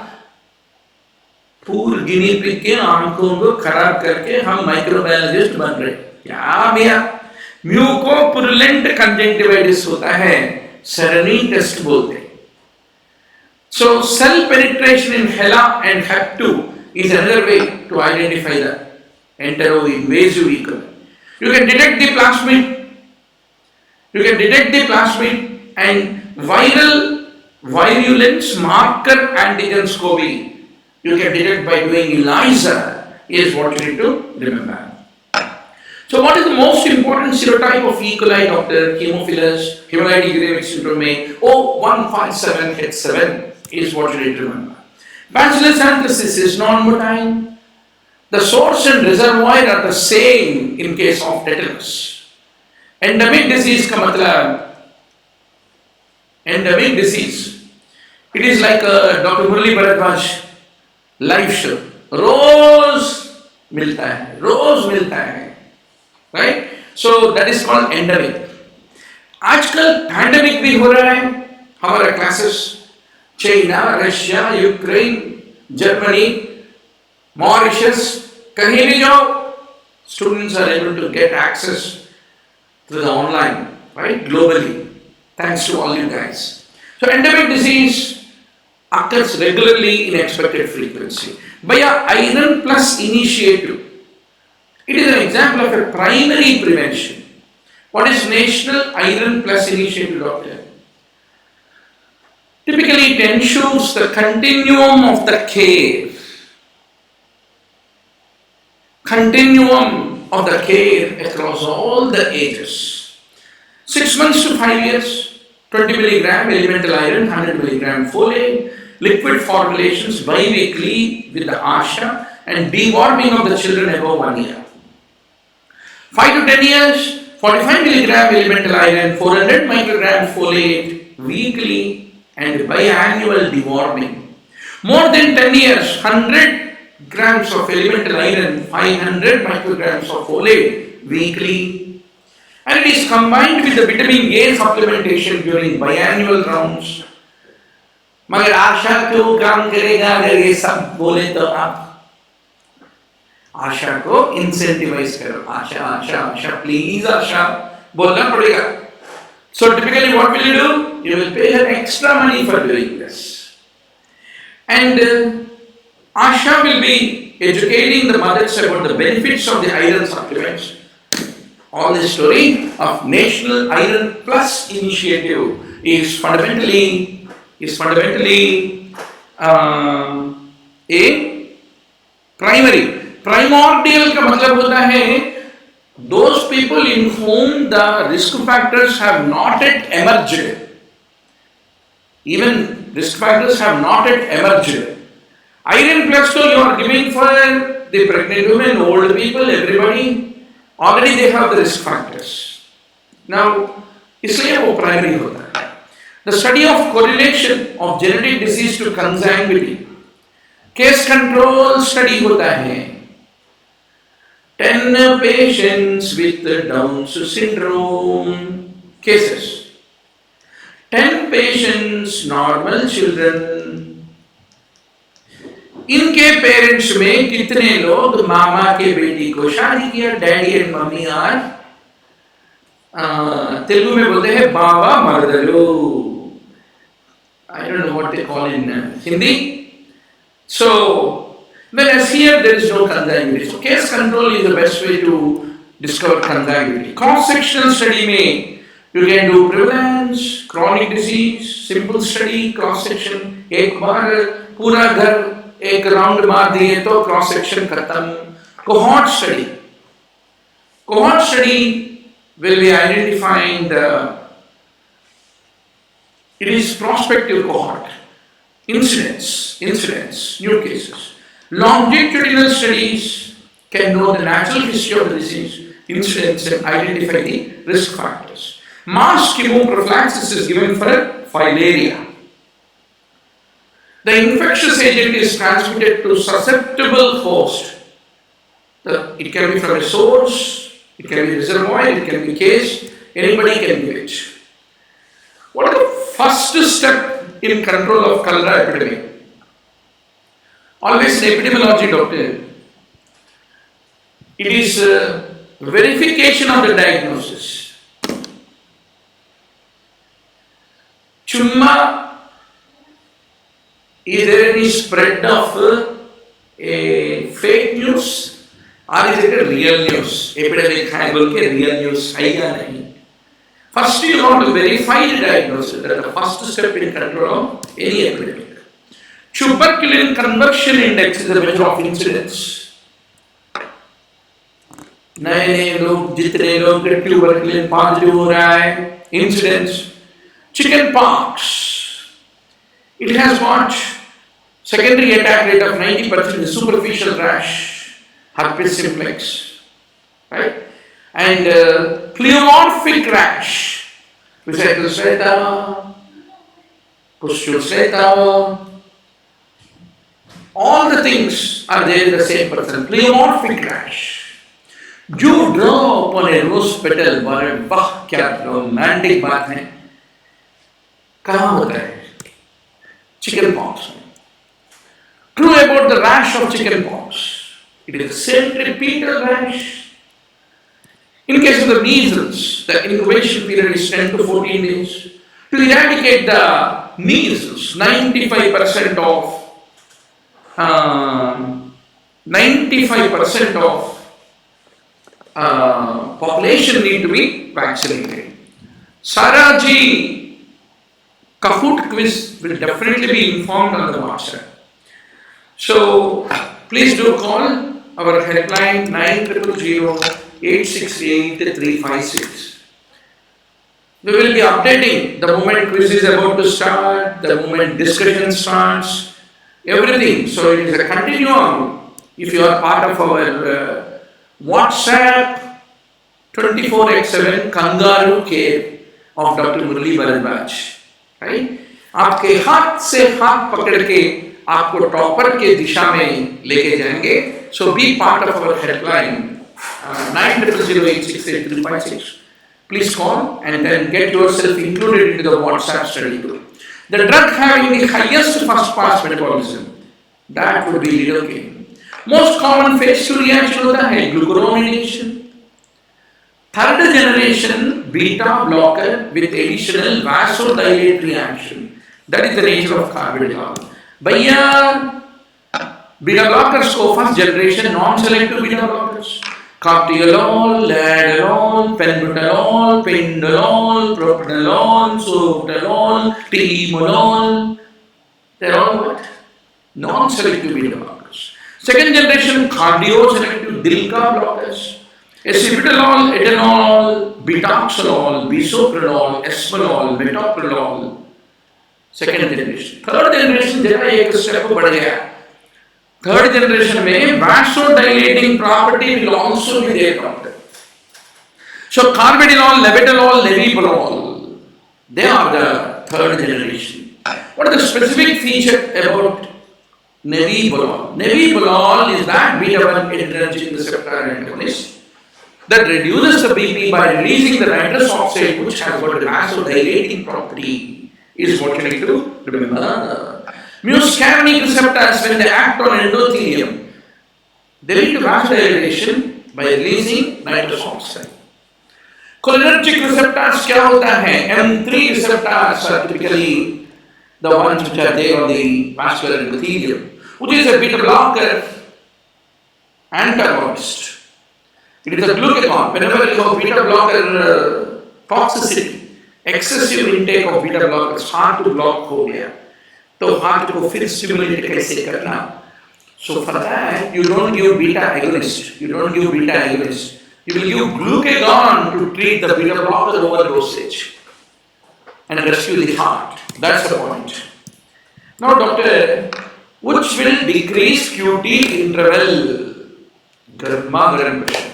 पूरे guinea pig के आंखों को खराब करके हम माइक्रोबायोलॉजिस्ट बन रहे. क्या भैया? म्यूकोपुरुलेंट कंजंक्टिवाइटिस होता है, सेरेनी टेस्ट बोलते हैं. So cell penetration in HeLa and Hep2 is another way to identify the entero-invasive E. coli. You can detect the plasmid, and viral virulence marker antigens को भी you can detect by doing ELISA is what you need to remember. So what is the most important serotype of E. coli, Dr. Hemophilus hemolytic uremic syndrome? O157H7 is what you need to remember. Bacillus anthracis is non-motile. The source and reservoir are the same in case of tetanus. Endemic disease का मतलब endemic disease. It is like Dr. Murali Bharadwaj live show. रोज मिलता है. Right? So that is called endemic. आजकल pandemic भी हो रहा है. हमारा classes China, Russia, Ukraine, Germany, Mauritius, कहीं भी जाओ, students are able to get access through the online, right? Globally, thanks to all you guys. So endemic disease occurs regularly in expected frequency. By a iron plus initiative, it is an example of a primary prevention. What is National Iron Plus Initiative, doctor? Typically, it ensures the continuum of the care. Across all the ages. 6 months to 5 years, 20 milligram elemental iron, 100 milligram folate, liquid formulations bi-weekly with the ASHA, and deworming of the children above 1 year. 5 to 10 years, 45 milligram elemental iron, 400 microgram folate weekly and biannual deworming. More than 10 years, 100 grams of elemental iron, 500 micrograms of folate weekly. And it is combined with the vitamin A supplementation during biannual rounds. मगर आशा क्यों काम करेगा अगर ये सब बोले तो आप आशा को इंसेंटिवाइज करो. आशा प्लीज आशा बोलना पड़ेगा. So typically what will you do? You will pay her extra money for doing this. And Asha will be educating the mothers about the benefits of the iron supplements. All the story of National Iron Plus Initiative is fundamentally a primordial का मतलब होता है those people in whom the risk factors have not yet emerged. Even risk factors have not yet emerged. Iron plus so you are giving for the pregnant women, old people, everybody. Already they have the risk factors. Now, इसलिए वो primary होता है. The study of correlation of genetic disease to consanguinity. Case control study होता है. 10 patients with Down syndrome cases. 10 patients, normal children. इनके parents में कितने लोग मामा के बेटी को शादी किया? Daddy and mummy are Telugu में बोलते हैं बाबा मरदलो. I don't know what they call in Hindi. So, whereas here there is no consanguinity. So, case control is the best way to discover consanguinity. Cross-sectional study में you can do prevalence, chronic disease, simple study, cross-section. एक बार पूरा घर एक round मार दिए तो cross-section खत्म. Cohort study. Cohort study will be identifying it is prospective cohort. Incidents, new cases. Longitudinal studies can know the natural history of the disease, incidents, and identify the risk factors. Mass chemoprophylaxis is given for filaria. The infectious agent is transmitted to susceptible host. It can be from a source, it can be reservoir, it can be case, anybody can give it. What are the first step in control of cholera epidemic? Always in epidemiology, doctor, it is verification of the diagnosis. Chumma, is there any spread of fake news or is it a real news? Epidemic hai bolke real news hai ya nahi? First, you want to verify the diagnosis. That is the first step in control of any epidemic. Tuberculin conversion index is a measure of incidence. नए लोग जितने लोग tuberculin positive हो रहा है, incidence. Chicken pox. It has got secondary attack rate of 90%, superficial rash, herpes simplex, right? And pleomorphic rash, pustule, all the things are there in the same person. Pleomorphic rash. You draw upon a rose petal, वाह क्या romantic बात है. कहाँ होता है? Chicken pox. True about the rash of chicken pox. It is a centripetal rash. In case of the measles, the incubation period is 10 to 14 days. To eradicate the measles, 95% of population need to be vaccinated. Saraji Kahoot quiz will definitely be informed on the WhatsApp. So please do call our helpline 900-868-356. We will be updating the moment quiz is about to start, the moment discussion starts, everything. So it is a continuum. If you are part of our WhatsApp 24/7 Kangaroo care of Dr. Murali Bharadwaj, right? आपके हाथ से हाथ पकड़ के आपको topper के दिशा में लेके जाएंगे. So be part of our helpline 900-868-356. Please call and then get yourself included into the WhatsApp study group. The drug having the highest first pass metabolism, that would be lidocaine. Most common phase 2 reaction होता है glucuronidation. Third generation beta blocker with additional vasodilatory action. That is the nature of carbidiol. भैया beta blockers को first generation non-selective beta blockers. Cardiolol, laderol, penbutalol, pindolol, propranolol, sotalol, timolol. They are all what? Non-selective beta blockers. Second generation cardio-selective Dilka blockers. Acetylol, etanol, betoxolol, bisoprolol, esmolol, metoprolol. Second generation. Third generation जरा एक step बढ़ गया. Third generation में vasodilating property will also be there, doctor. So carvedilol, levetolol, levibolol, they are the third generation. What is the specific feature about nevibolol? Nevibolol is that beta-1 adrenergic receptor antagonist that reduces the BP by releasing the nitrous oxide, which has got a vasodilating property. Is what you need to remember. Muscarinic receptors, when they act on endothelium, they lead to vasodilation by releasing nitrous oxide. Cholinergic receptors क्या होता है? M3 receptors are typically the ones which are there on the vascular endothelium, which is a beta blocker antagonist. It is a glucagon. Whenever you have beta blocker toxicity, excessive intake of beta blockers, heart to block हो गया, तो heart को फिर stimulate कैसे करना? So for that, you don't give beta agonist. You don't give beta agonist. You will give glucagon to treat the beta blocker overdosage and rescue the heart. That's the point. Now, doctor, which will decrease QT interval? गर्मा गर्म प्रश्न.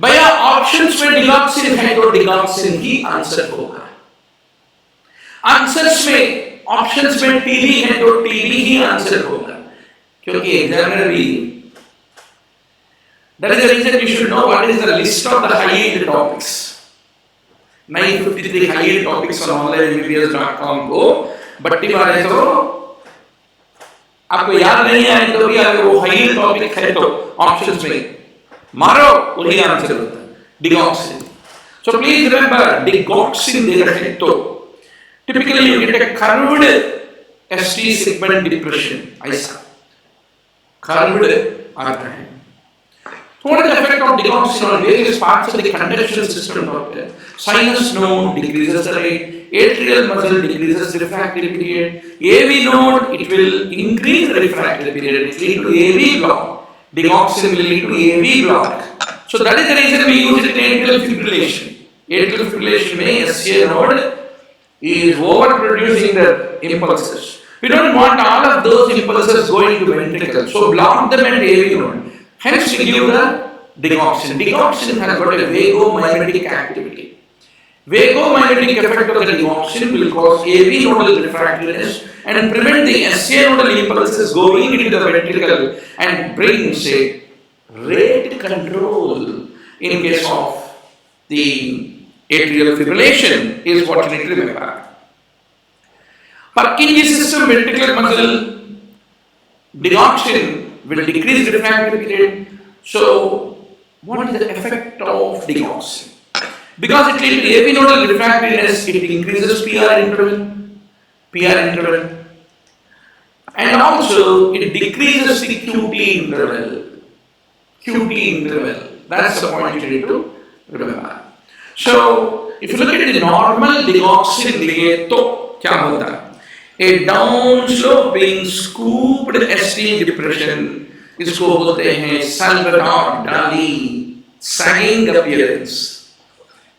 भैया options में digoxin है तो digoxin ही answer होगा. Answers में options में टीबी है तो टीबी ही आंसर होगा, क्योंकि एग्जामिनर भी. That is the reason you should know what is the list of the high-yield topics. 953 high-yield topics on onlinemmbbs.com को बट्टी मारे तो आपको याद नहीं आए तो भी अगर वो हाई-yield टॉपिक है तो ऑप्शंस में मारो, वही आंसर होता है. Digoxin. So please remember, digoxin दे रहे तो typically you get a curved ST segment depression. ऐसा curved आता है. So what is the effect of digoxin on various parts of the conduction system, doctor? Sinus node decreases the rate, atrial muscle decreases refractory period, AV node it will increase the refractory period, it will lead to AV block. Digoxin will lead to AV block. So that is the reason we use it in atrial fibrillation. Atrial fibrillation may SCA node is overproducing the impulses. We don't want all of those impulses going to ventricle, so block them at AV node. Hence, we give the digoxin. Digoxin has got a vagomimetic activity. Vagomimetic effect of the digoxin will cause AV nodal refractoriness and prevent the SCA nodal impulses going into the ventricle and brings a rate control in case of the atrial fibrillation is what you need to remember. Purkinje system ventricular muscle digoxin will decrease the refractory period. So, what is the effect of digoxin? Because it leads to AV nodal refractoriness, it increases PR interval, and also it decreases the QT interval. That's the point you need to remember. So, if you look at the normal digoxin लिए तो क्या होता है? A downsloping scooped ST depression, इसको बोलते हैं Salvador Dali sagging appearance,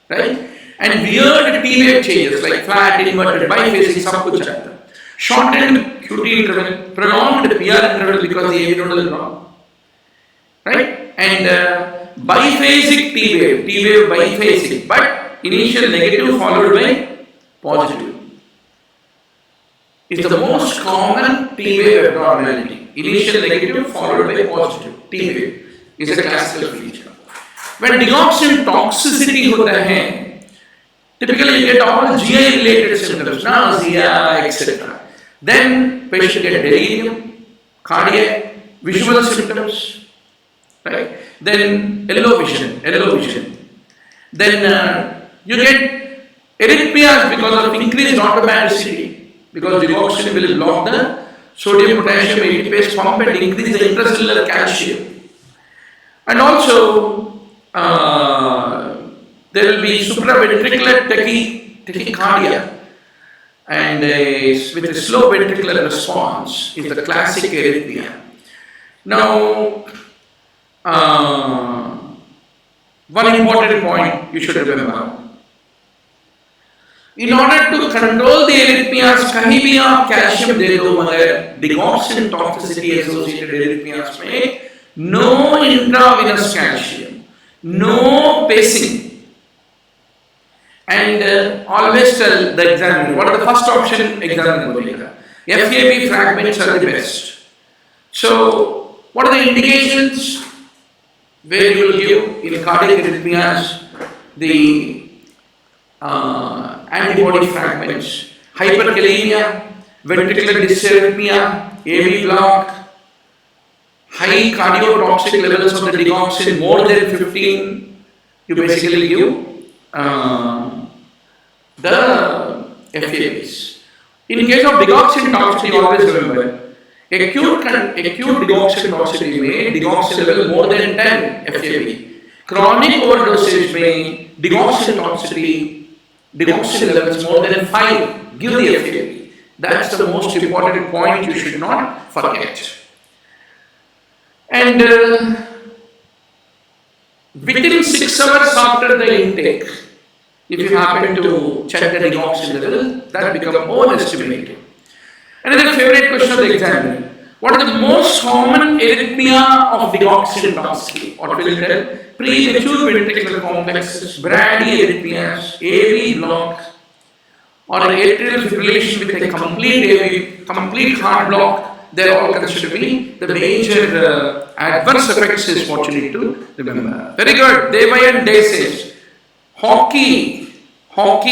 right? And weird T-wave changes like flat, inverted, biphasic, सब कुछ आता है. Shortened QT interval, prolonged PR interval because the AV nodal is wrong, right? And biphasic T-wave biphasic, but initial negative followed by positive. Is the most common T-wave abnormality. Initial negative followed by positive. T-wave is a classical feature. When digoxin toxicity होता है, typically you get all GI related symptoms, nausea, etc. Then patient get delirium, cardiac, visual symptoms, right? Then yellow vision. Then you get arrhythmias because of increased automaticity. Because digoxin will block the sodium potassium ATPase pump and increase the intracellular calcium. And also there will be supraventricular tachycardia and with a slow ventricular response is the classic arrhythmia. Now one important point you should remember. In order to control the arrhythmias, कहीं भी आप calcium दे दो, मगर digoxin toxicity associated arrhythmias में no intravenous calcium, no pacing, and always tell the examiner what are the first option examiner बोलेगा. FAB fragments are the best. So what are the indications where you will give in cardiac arrhythmias the antibody fragments, hyperkalemia, ventricular dysarrhythmia, AV block, high cardiotoxic levels of the digoxin more than 15, you basically give the FABs. In case of digoxin toxicity, always remember, acute digoxin toxicity may digoxin level more than 10 FAB. Chronic overdosage may digoxin toxicity, digoxin levels more than 5, give the FAB. That's the most important point you should not forget. And within 6 hours after the intake, if you happen to check the digoxin level, that becomes overestimated. Another favorite question of the examiner. What is the most common arrhythmia of digoxin toxicity? What will it tell? Premature ventricular complexes, bradyarrhythmias, AV block, or atrial fibrillation with a complete heart block. They are all considered to be the major adverse effects is what you need to remember. Very good. Day by and day says hockey, or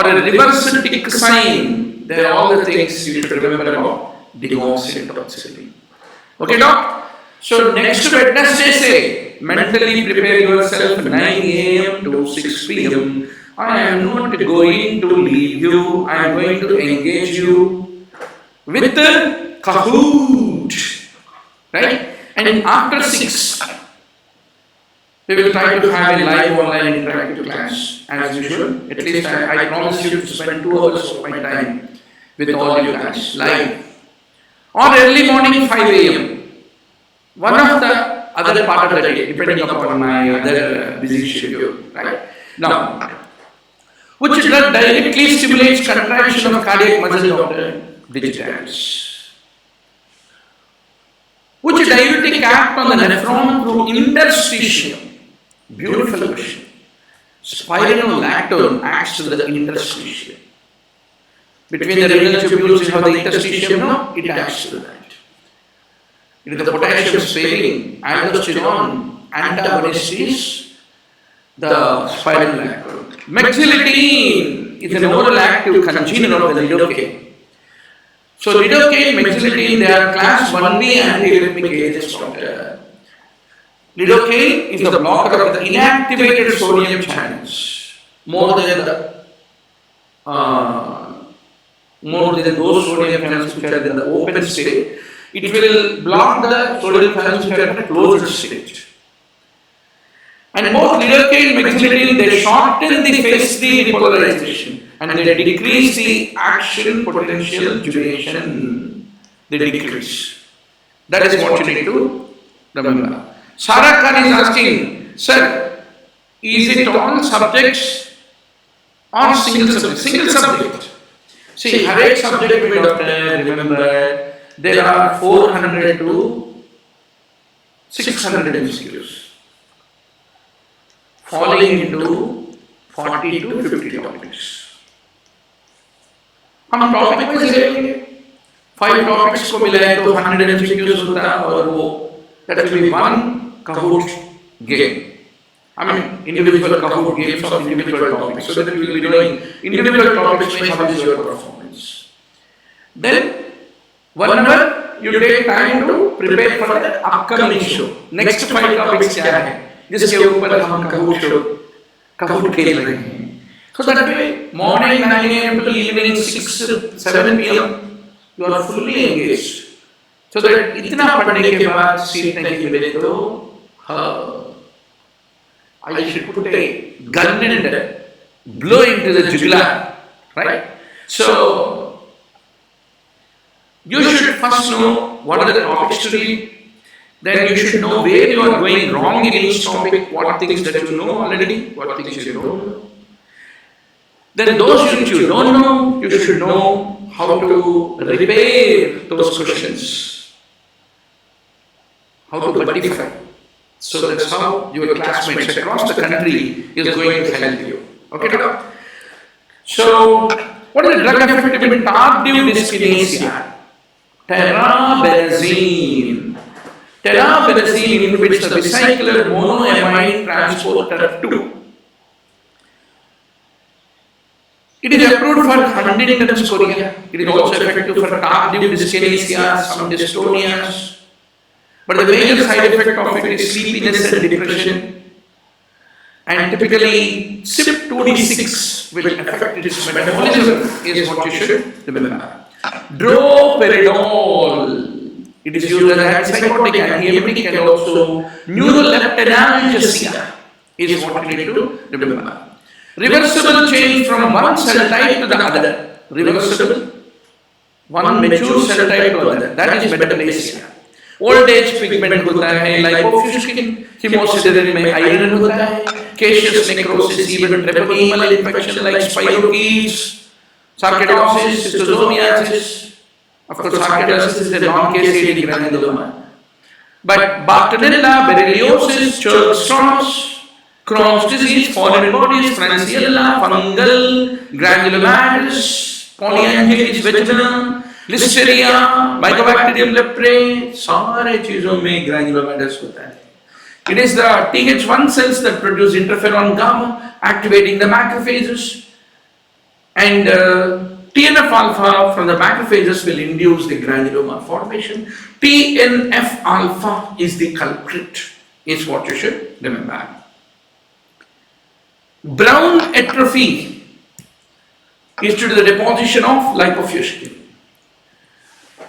a reverse tick sign. They are all the things you should remember about digoxin toxicity. Okay, doc? So next Wednesday, say mentally prepare yourself 9 a.m. to 6 p.m. I am not going to leave you. I am going to engage you with the Kahoot, right? And after 6, we will try to have a live online interactive class as usual. At least I promise you to spend 2 hours of my time with all you guys live. Or early morning 5 a.m. One of the other part of the day, depending upon my other busy schedule, right? Now, which drug directly stimulates contraction of cardiac muscle, Dr. Digitals? Which diuretic act on the nephron through interstitium? Beautiful question. Spironolactone acts to the interstitium. Between the renal tubules, you have the interstitium, no? It acts to that. It is the potassium sparing aldosterone antagonist is the spironolactone. Mexiletine is an oral active congener of the lidocaine. So lidocaine, mexiletine, they are class 1B antiarrhythmic agents, doctor. Lidocaine is the blocker of the inactivated sodium channels more than those sodium channels which are in the open state. It will block the sodium channels which are in the closed state. And both lidocaine and mexiletine, they shorten the phase 3 repolarization and they decrease the action potential duration. They decrease. That is what you need to remember. Sarah Khan is asking, sir, is it all subjects or single subject? Single subject. See, every subject we doctor, remember, there are 400 to 600 MCQs, falling into 40 to 50 topics. हम topic में से 5 topics को मिलाएं तो 100 MCQs होता है और वो that will be one Kahoot game. I mean individual Kahoot games of individual topics. So that we will be doing individual topics में how is your performance. Then 1 hour you take time to prepare for the upcoming show. Next 5 topics क्या है जिसके ऊपर हम Kahoot खेल रहे हैं. So that way morning 9 a.m. to evening 7 p.m. you are fully engaged. So that इतना पढ़ने के बाद सीट नहीं मिले तो I should put a gun and blow into the jugular, right? So you should first know what are the topics to read. Then you should know where you are going wrong in each topic, what things that you know already, what things you don't know. Then those which you don't know, you should know how to repair those questions, how to verify. So that's how your classmates across the country is going to help you. Okay? So, what is the drug effect in tardive dyskinesia? Terabenzene. Terabenzene inhibits the bicyclic monoamine transporter 2. It is approved for Huntington's chorea. It is also effective for tardive dyskinesia, some dystonias. But the major side effect of it is sleepiness and depression. and typically CYP2D6 will affect its metabolism is what you should remember. Droperidol, it is used as antipsychotic, antiemetic, and also neuroleptalgia is what you need to remember. Reversible change from one cell type to the other. Reversible, one mature cell type to other. That is metaplasia. Old age pigment होता है, lipofuscin की haemosiderin में iron होता है, caseous necrosis, even treponemal infection like spirochetes, sarcoidosis, schistosomiasis. Of course, sarcoidosis is a non-caseated granuloma. But Bartonella, berylliosis, Churg-Strauss, Crohn's disease, foreign bodies, Francisella, fungal, granulomatous, polyangiitis vegetanum, Listeria, Mycobacterium leprae, सारे चीजों में granulomatous होता है. It is the Th1 cells that produce interferon gamma, activating the macrophages, and TNF alpha from the macrophages will induce the granuloma formation. TNF alpha is the culprit, is what you should remember. Brown atrophy is due to the deposition of lipofuscin.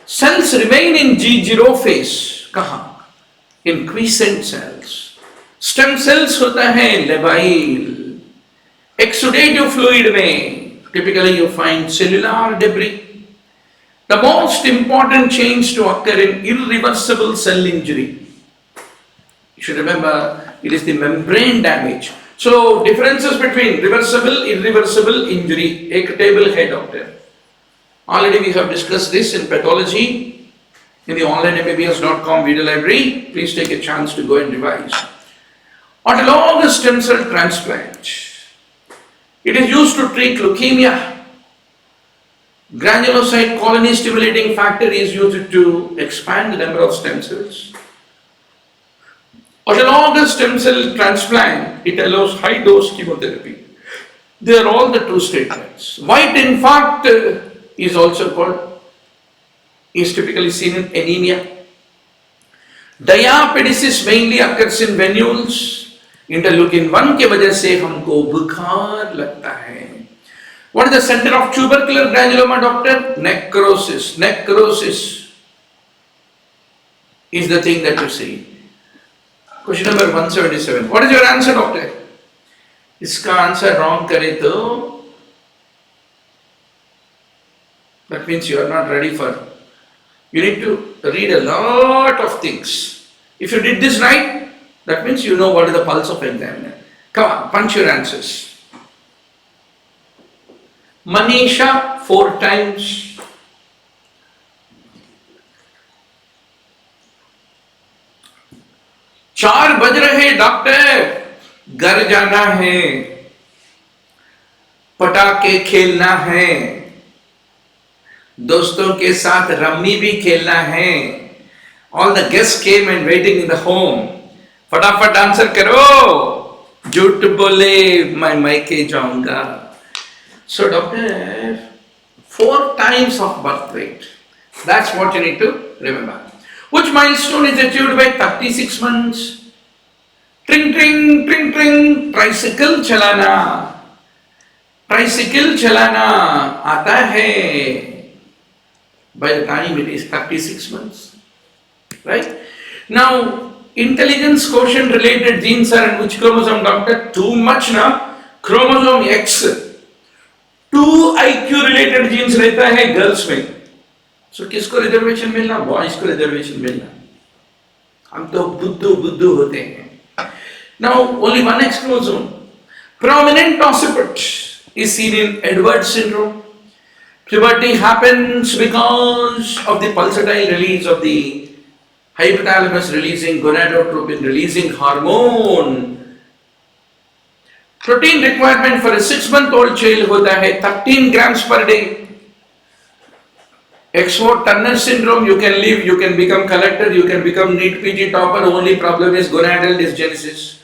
Cells remain in G0 phase. कहाँ? In quiescent cells. Stem cells होता है labile. Exudative fluid में typically you find cellular debris. The most important change to occur in irreversible cell injury. You should remember it is the membrane damage. So differences between reversible, irreversible injury. एक table है doctor. Already we have discussed this in pathology in the onlineMBBS.com video library. Please take a chance to go and revise. Autologous stem cell transplant. It is used to treat leukemia. Granulocyte colony stimulating factor is used to expand the number of stem cells. Autologous stem cell transplant, it allows high dose chemotherapy. They are all the two statements. White infarct is also called, is typically seen in anemia. Diapedisis mainly occurs in venules. Interleukin 1 के वजह से हमको बुखार लगता है. What is the center of tubercular granuloma, doctor? Necrosis. Necrosis is the thing that you see. Question number 177. What is your answer, doctor? इसका answer wrong करे तो that means you are not ready for. You need to read a lot of things. If you did this right, that means you know what is the pulse of examiner. Come on, punch your answers. Manisha 4 times. चार बज रहे doctor, घर जाना है, पटाखे खेलना है, दोस्तों के साथ रम्मी भी खेलना है. All the guests came and waiting in the home. फटाफट आंसर करो. झूठ बोले मैं मायके जाऊंगा. So doctor, 4 times of birth weight. That's what you need to remember. Which milestone is achieved by 36 months? Tring tring tring tring. Tricycle चलाना. Tricycle चलाना आता है. By the time it is 36 months, right? Now, intelligence quotient related genes are in which chromosome, doctor? Too much now. Chromosome X. 2 IQ related genes रहता है girls में. So किसको reservation मिलना? Boys को reservation मिलना. हम तो बुद्धू होते हैं. Now, only one X chromosome. Prominent occiput is seen in Edwards syndrome. Puberty happens because of the pulsatile release of the hypothalamus releasing gonadotropin releasing hormone. Protein requirement for a 6-month-old child होता है 13 grams per day. Exmore-Turner syndrome, you can live, you can become collector, you can become NEETPG topper. Only problem is gonadal dysgenesis.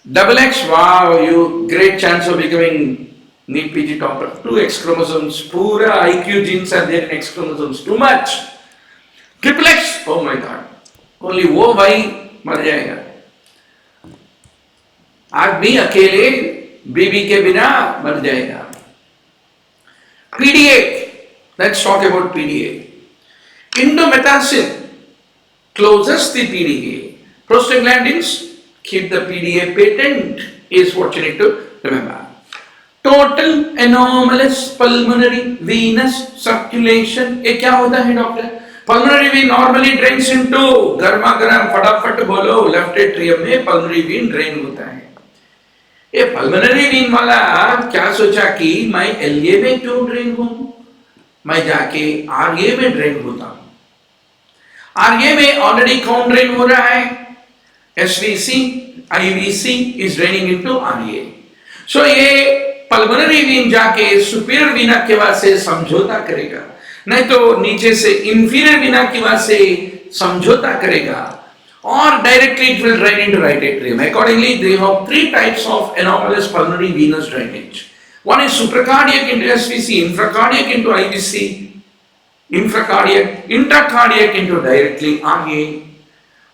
XX, wow, you great chance of becoming NEETPG topper. 2 X chromosomes, पूरा IQ genes are there in X chromosomes. Too much. XX, oh my God. Only वो भाई मर जाएगा. आदमी अकेले बीबी के बिना मर जाएगा। PDA, let's talk about PDA. Indomethacin closes the PDA. Prostaglandins keep the PDA patent is what you need to remember. Total anomalous pulmonary venous circulation. ये क्या होता है doctor? Pulmonary vein normally drains into गर्मा गर्म फटाफट बोलो left atrium में pulmonary vein drain होता है। ये pulmonary vein वाला क्या सोचा कि मैं LA में क्यों ड्रेन हूँ, मैं जाके RA में ड्रेन होता हूँ। RA में ऑलरेडी कौन ड्रेन हो रहा है? SVC, IVC is draining into RA. So ये पल्मोनरी वीन जाके सुपीरियर वीना केवा से समझौता करेगा, नहीं तो नीचे से इंफीरियर वीना केवा से समझौता करेगा, और directly it will drain into right atrium. Accordingly, they have three types of anomalous pulmonary venous drainage. One is supracardiac into SVC, infracardiac into IVC, infracardiac, intracardiac into directly RA.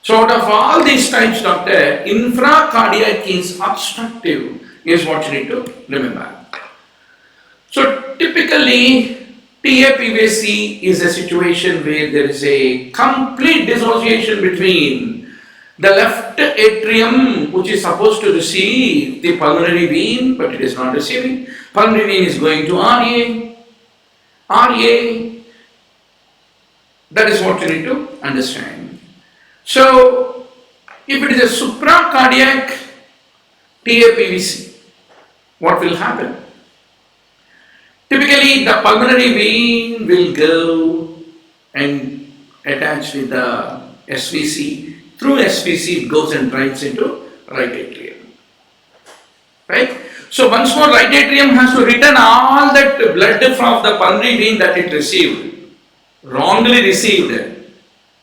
So out of all these types, doctor, infracardiac is obstructive is what you need to remember. So typically TAPVC is a situation where there is a complete dissociation between the left atrium, which is supposed to receive the pulmonary vein, but it is not receiving. Pulmonary vein is going to RA. That is what you need to understand. So if it is a supracardiac TAPVC, what will happen? Typically, the pulmonary vein will go and attach with the SVC. Through SVC, it goes and drains into right atrium. Right? So once more, right atrium has to return all that blood from the pulmonary vein that it received, wrongly received.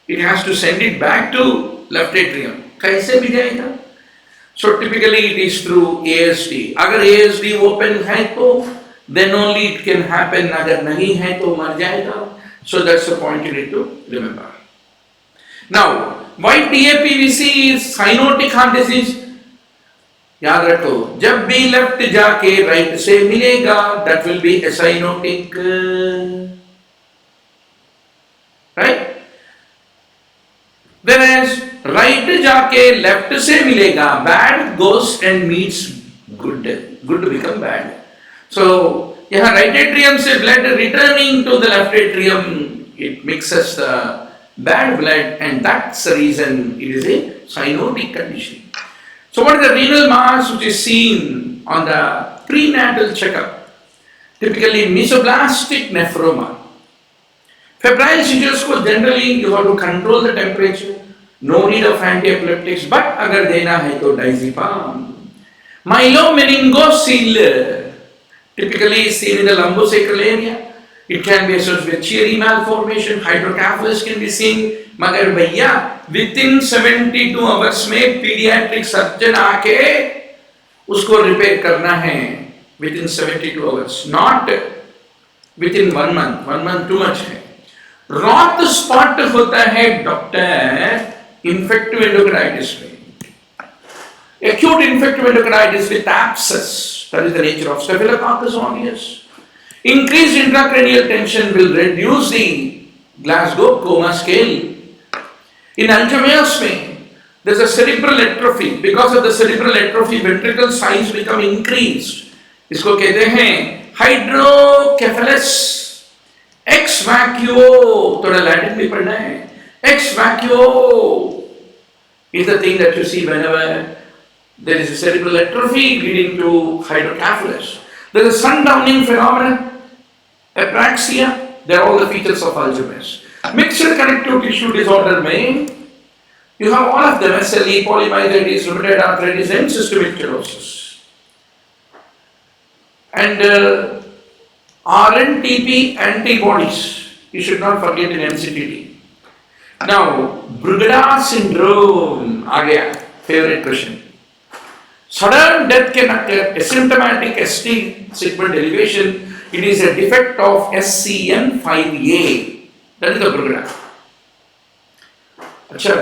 It has to send it back to left atrium. कैसे भी जाएगा? So typically it is through ASD. अगर ASD open है तो then only it can happen. अगर नहीं है तो मर जाएगा. So that's the point you need to remember. Now, why TAPVC is cyanotic heart disease? याद रखो, जब भी लेफ्ट जाके राइट से मिलेगा, that will be a cyanotic, right? Whereas right जाके लेफ्ट से मिलेगा, bad goes and meets good to become bad. So यहाँ right atrium से blood returning to the left atrium, it mixes the bad blood, and that's the reason it is a cyanotic condition. So what is the renal mass which is seen on the prenatal checkup? Typically mesoblastic nephroma. Febrile seizures को generally you have to control the temperature. No need of antiepileptics, but अगर देना है तो diazepam. Myelomeningocele, typically seen in the lumbosacral area. It can be associated with Chiari malformation. Hydrocephalus can be seen. मगर भैया within 72 hours में pediatric surgeon आके उसको repair करना है. Within 72 hours, not within 1 month. 1 month too much है. Rot spot होता है डॉक्टर infective endocarditis में. Acute infective endocarditis with abscess, that is the nature of Staphylococcus aureus. Increased intracranial tension will reduce the Glasgow coma scale. In Alzheimer's में, there is a cerebral atrophy. Because of the cerebral atrophy, ventricle size become increased. इसको कहते हैं hydrocephalus. Ex vacuo, थोड़ा Latin भी पढ़ना है. Ex vacuo is the thing that you see whenever there is a cerebral atrophy leading to hydrocephalus. There is a sundowning phenomenon, apraxia. They are all the features of Alzheimer's. Mixed connective tissue disorder may you have all of them: SLE, polymyositis, rheumatoid arthritis, and systemic sclerosis. And RNTP antibodies, you should not forget in MCTD. Now, Brugada syndrome, आ गया, favorite question. Sudden death can occur, asymptomatic ST segment elevation. It is a defect of SCN5A. That is the Brugada. अच्छा,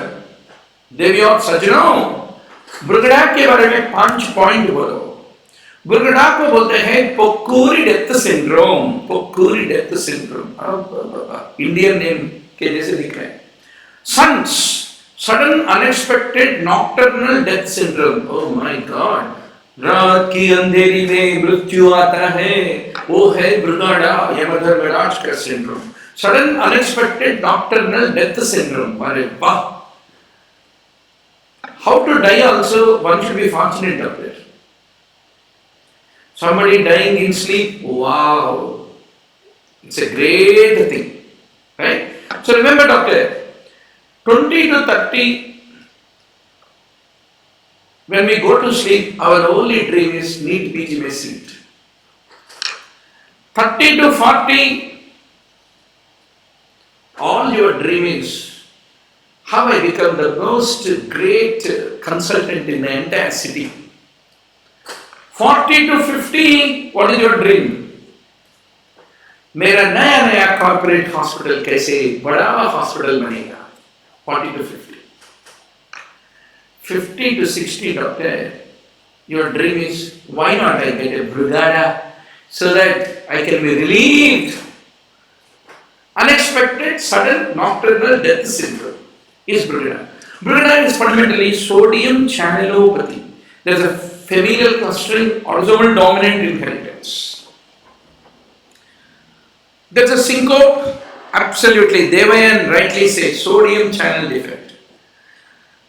देवी और सज्जनों, ब्रुगड़ा के बारे में 5 point बोलो। ब्रुगड़ा को बोलते हैं Pokkuri death syndrome. Pokkuri death syndrome Indian name के जैसे दिख रहे हैं। SUNDS sudden unexpected nocturnal death syndrome. Oh my god, रात की अंधेरी में मृत्यु आता है, वो है ब्रुगड़ा यमधर्मराज का syndrome. Sudden unexpected nocturnal death syndrome. अरे वाह! How to die also, one should be fortunate up there. Somebody dying in sleep, wow, it's a great thing, right? So remember, doctor, 20 to 30, when we go to sleep, our only dream is NEETPG may seat. 30 to 40, all your dream is how I become the most great consultant in the entire city. 40 to 50, what is your dream? मेरा नया नया corporate hospital कैसे बड़ा hospital बनेगा? 40 to 50. 50 to 60, doctor, your dream is why not I get a brigada so that I can be relieved. Unexpected sudden nocturnal death syndrome is brugada. Brugada is fundamentally sodium channelopathy. There is a familial clustering autosomal dominant inheritance. There is a syncope, absolutely. Devayan rightly says sodium channel defect.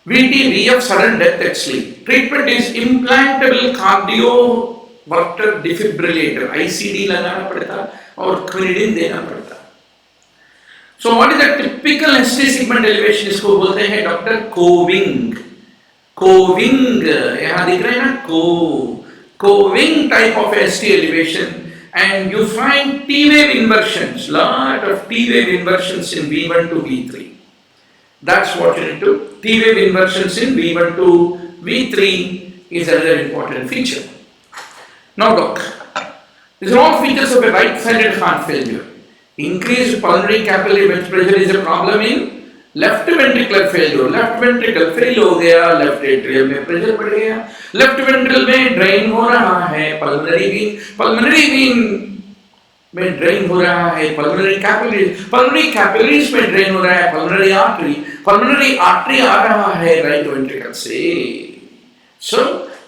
VT, sudden death at sleep. Treatment is implantable cardioverter defibrillator. ICD लगाना पड़ता और quinidine देना पड़ता। So what is the typical ST segment elevation? इसको बोलते हैं doctor coaching. Coaching यहाँ दिख रहे हैं ना, coaching type of ST elevation, and you find T-wave inversions, lot of T-wave inversions in V1 to V3. That's what you need to. T-wave inversions in V1 to V3 is another important feature. Now doc, these are all features of a right-sided heart failure. Increased pulmonary capillary venous pressure is a problem in left ventricular failure. Left ventricle fail हो गया, left atrium में pressure बढ़ गया, left ventricle में drain हो रहा है, pulmonary vein में drain हो रहा है, pulmonary capillaries में drain हो रहा है, pulmonary artery आ रहा है right ventricle से. So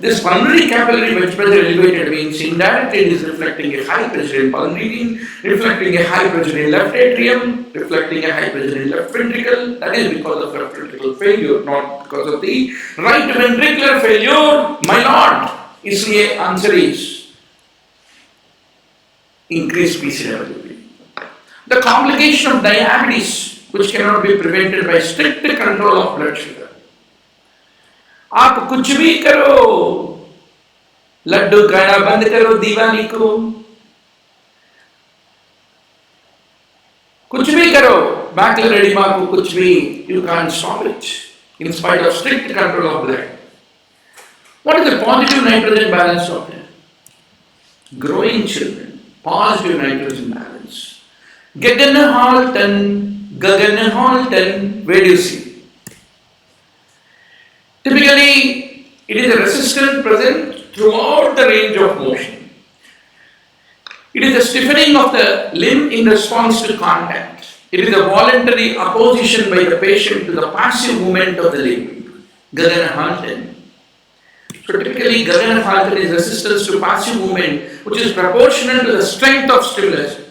this pulmonary capillary venous pressure elevated means indirectly it is reflecting a high pressure in pulmonary vein, reflecting a high pressure in left atrium, reflecting a high pressure in left ventricle. That is because of left ventricle failure, not because of the right ventricular failure, my lord. इसलिए answer is increased PCWB. The complication of diabetes, which cannot be prevented by strict control of blood sugar. आप कुछ भी करो, लड्डू खाना बंद करो दिवाली को, कुछ भी करो, बैकलर एडिमा को कुछ भी, you can't stop it in spite of strict control of blood. What is the positive nitrogen balance of it? Growing children, positive nitrogen balance. Gaggenhalten, where do you see? Typically, it is a resistance present throughout the range of motion. It is a stiffening of the limb in response to contact. It is a voluntary opposition by the patient to the passive movement of the limb. Gaggenhalten. So typically, Gaggenhalten is resistance to passive movement, which is proportional to the strength of stimulus.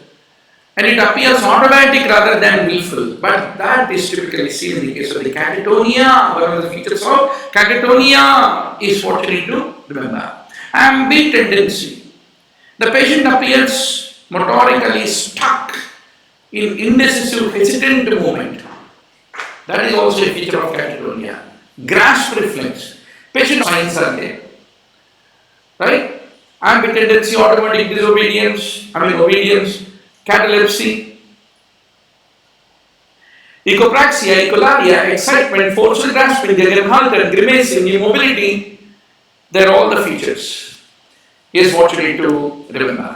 And it appears automatic rather than willful. But that is typically seen in the case of the catatonia. One of the features of catatonia is what you need to remember. Ambitendency. The patient appears motorically stuck in indecisive, hesitant movement. That is also a feature of catatonia. Grasp reflex. Patient signs are there. Right? Ambitendency, automatic disobedience, obedience. Catalepsy, echopraxia, echolalia, excitement, forceful grasping, Gaggenhalten, grimacing, immobility, they are all the features. Is what you need to remember.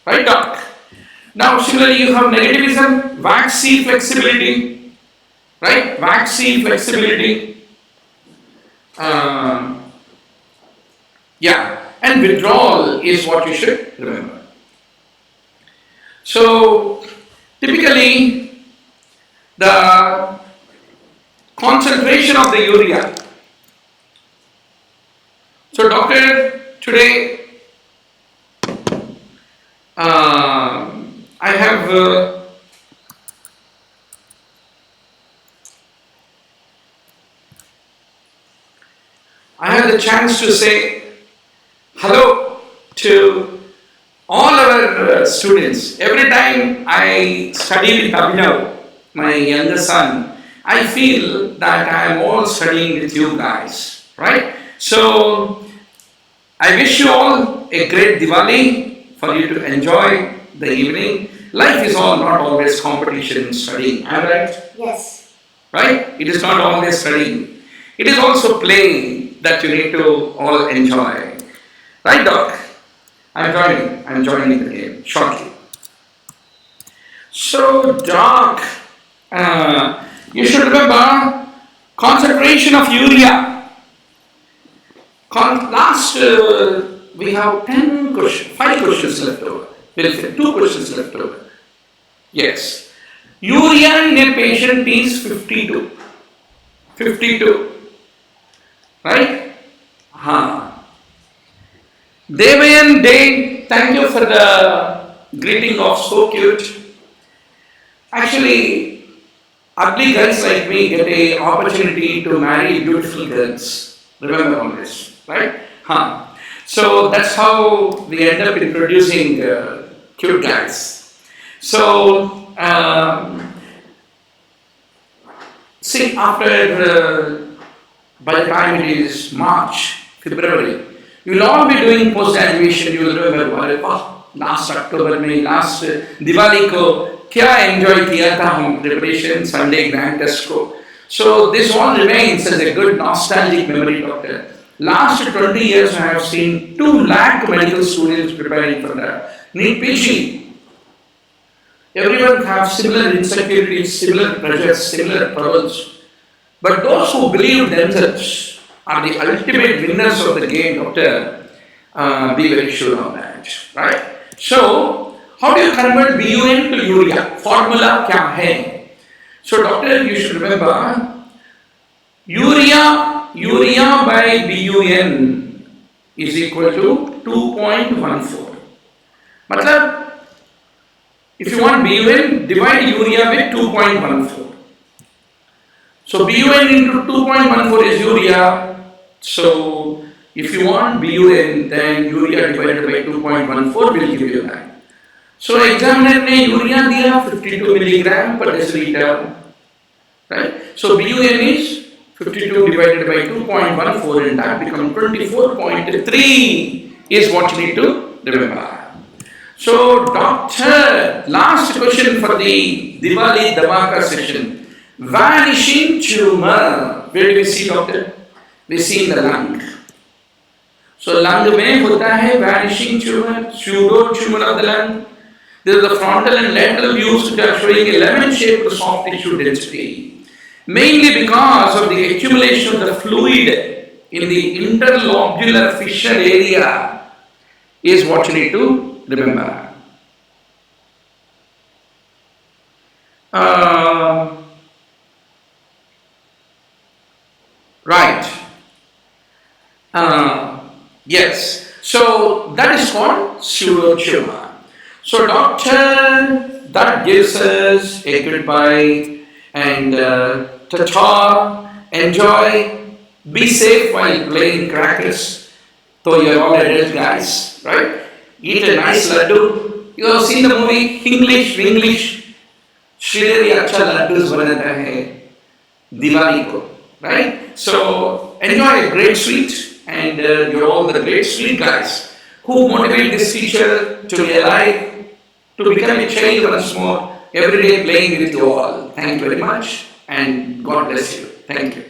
Right, doc? Now, similarly, you have negativism, waxy flexibility, right? Waxy flexibility, Yeah, and withdrawal is what you should remember. So, typically, the concentration of the urea. So, doctor, today I have the chance to say hello to all our students. Every time I study with Abhinav, my younger son, I feel that I am all studying with you guys, right? So I wish you all a great Diwali for you to enjoy the evening. Life is all not always competition in studying, am I right? Yes. Right? It is not always studying. It is also playing that you need to all enjoy. Right, Doc? I'm joining the game shortly. So, Doc, you should remember concentration of urea. Last, we have 10 questions, 5 questions left over. We'll say 2 questions left over. Yes. Urea in a patient is 52. 52. Right? Devayan Day, thank you for the greeting of so cute. Actually, ugly girls like me get an opportunity to marry beautiful girls. Remember all this, right? So that's how we end up introducing cute guys. So, see, after by the time it is March, February, you will all be doing post-graduation. You will remember, last October में last Diwali को क्या enjoy किया था हम preparation Sunday grand test को. So this all remains as a good nostalgic memory, doctor. Last 20 years I have seen 2 lakh medical students preparing for the NEETPG. Everyone has similar insecurities, similar pressures, similar troubles. But those who believe themselves are the ultimate winners of the game, doctor. Be very sure of that, right? So, how do you convert BUN to urea? Formula kya hai? So, doctor, you should remember, urea by BUN is equal to 2.14. Matlab, if you want BUN, divide urea with 2.14. So BUN into 2.14 is urea. So if you want BUN, then urea divided by 2.14 will give you that. So examiner ने urea दिया 52 milligram per deciliter, right? So BUN is 52 divided by 2.14 and that becomes 24.3 is what you need to remember. So doctor, last question for the Diwali Dhamaka session. Vanishing tumor. Where do we see, doctor? We see in the lung. So lung में होता है vanishing tumor, pseudo tumor of the lung. There is the frontal and lateral views which are showing a lemon-shaped soft tissue density, mainly because of the accumulation of the fluid in the interlobular fissure area is what you need to remember. Right. Yes. So that is called pseudotumor. So doctor, that gives us a goodbye and ta-ta, enjoy, be safe while playing crackers. So you're all adult guys, right? Eat a nice laddu. You have seen the movie English. Shri अच्छा लड्डूस बनाता है दिवाली को, right? So enjoy a great sweet, and you're all the great sweet guys who motivate this teacher to realize, to become a child once more, every day playing with you all. Thank you very much, and God bless you. Thank you.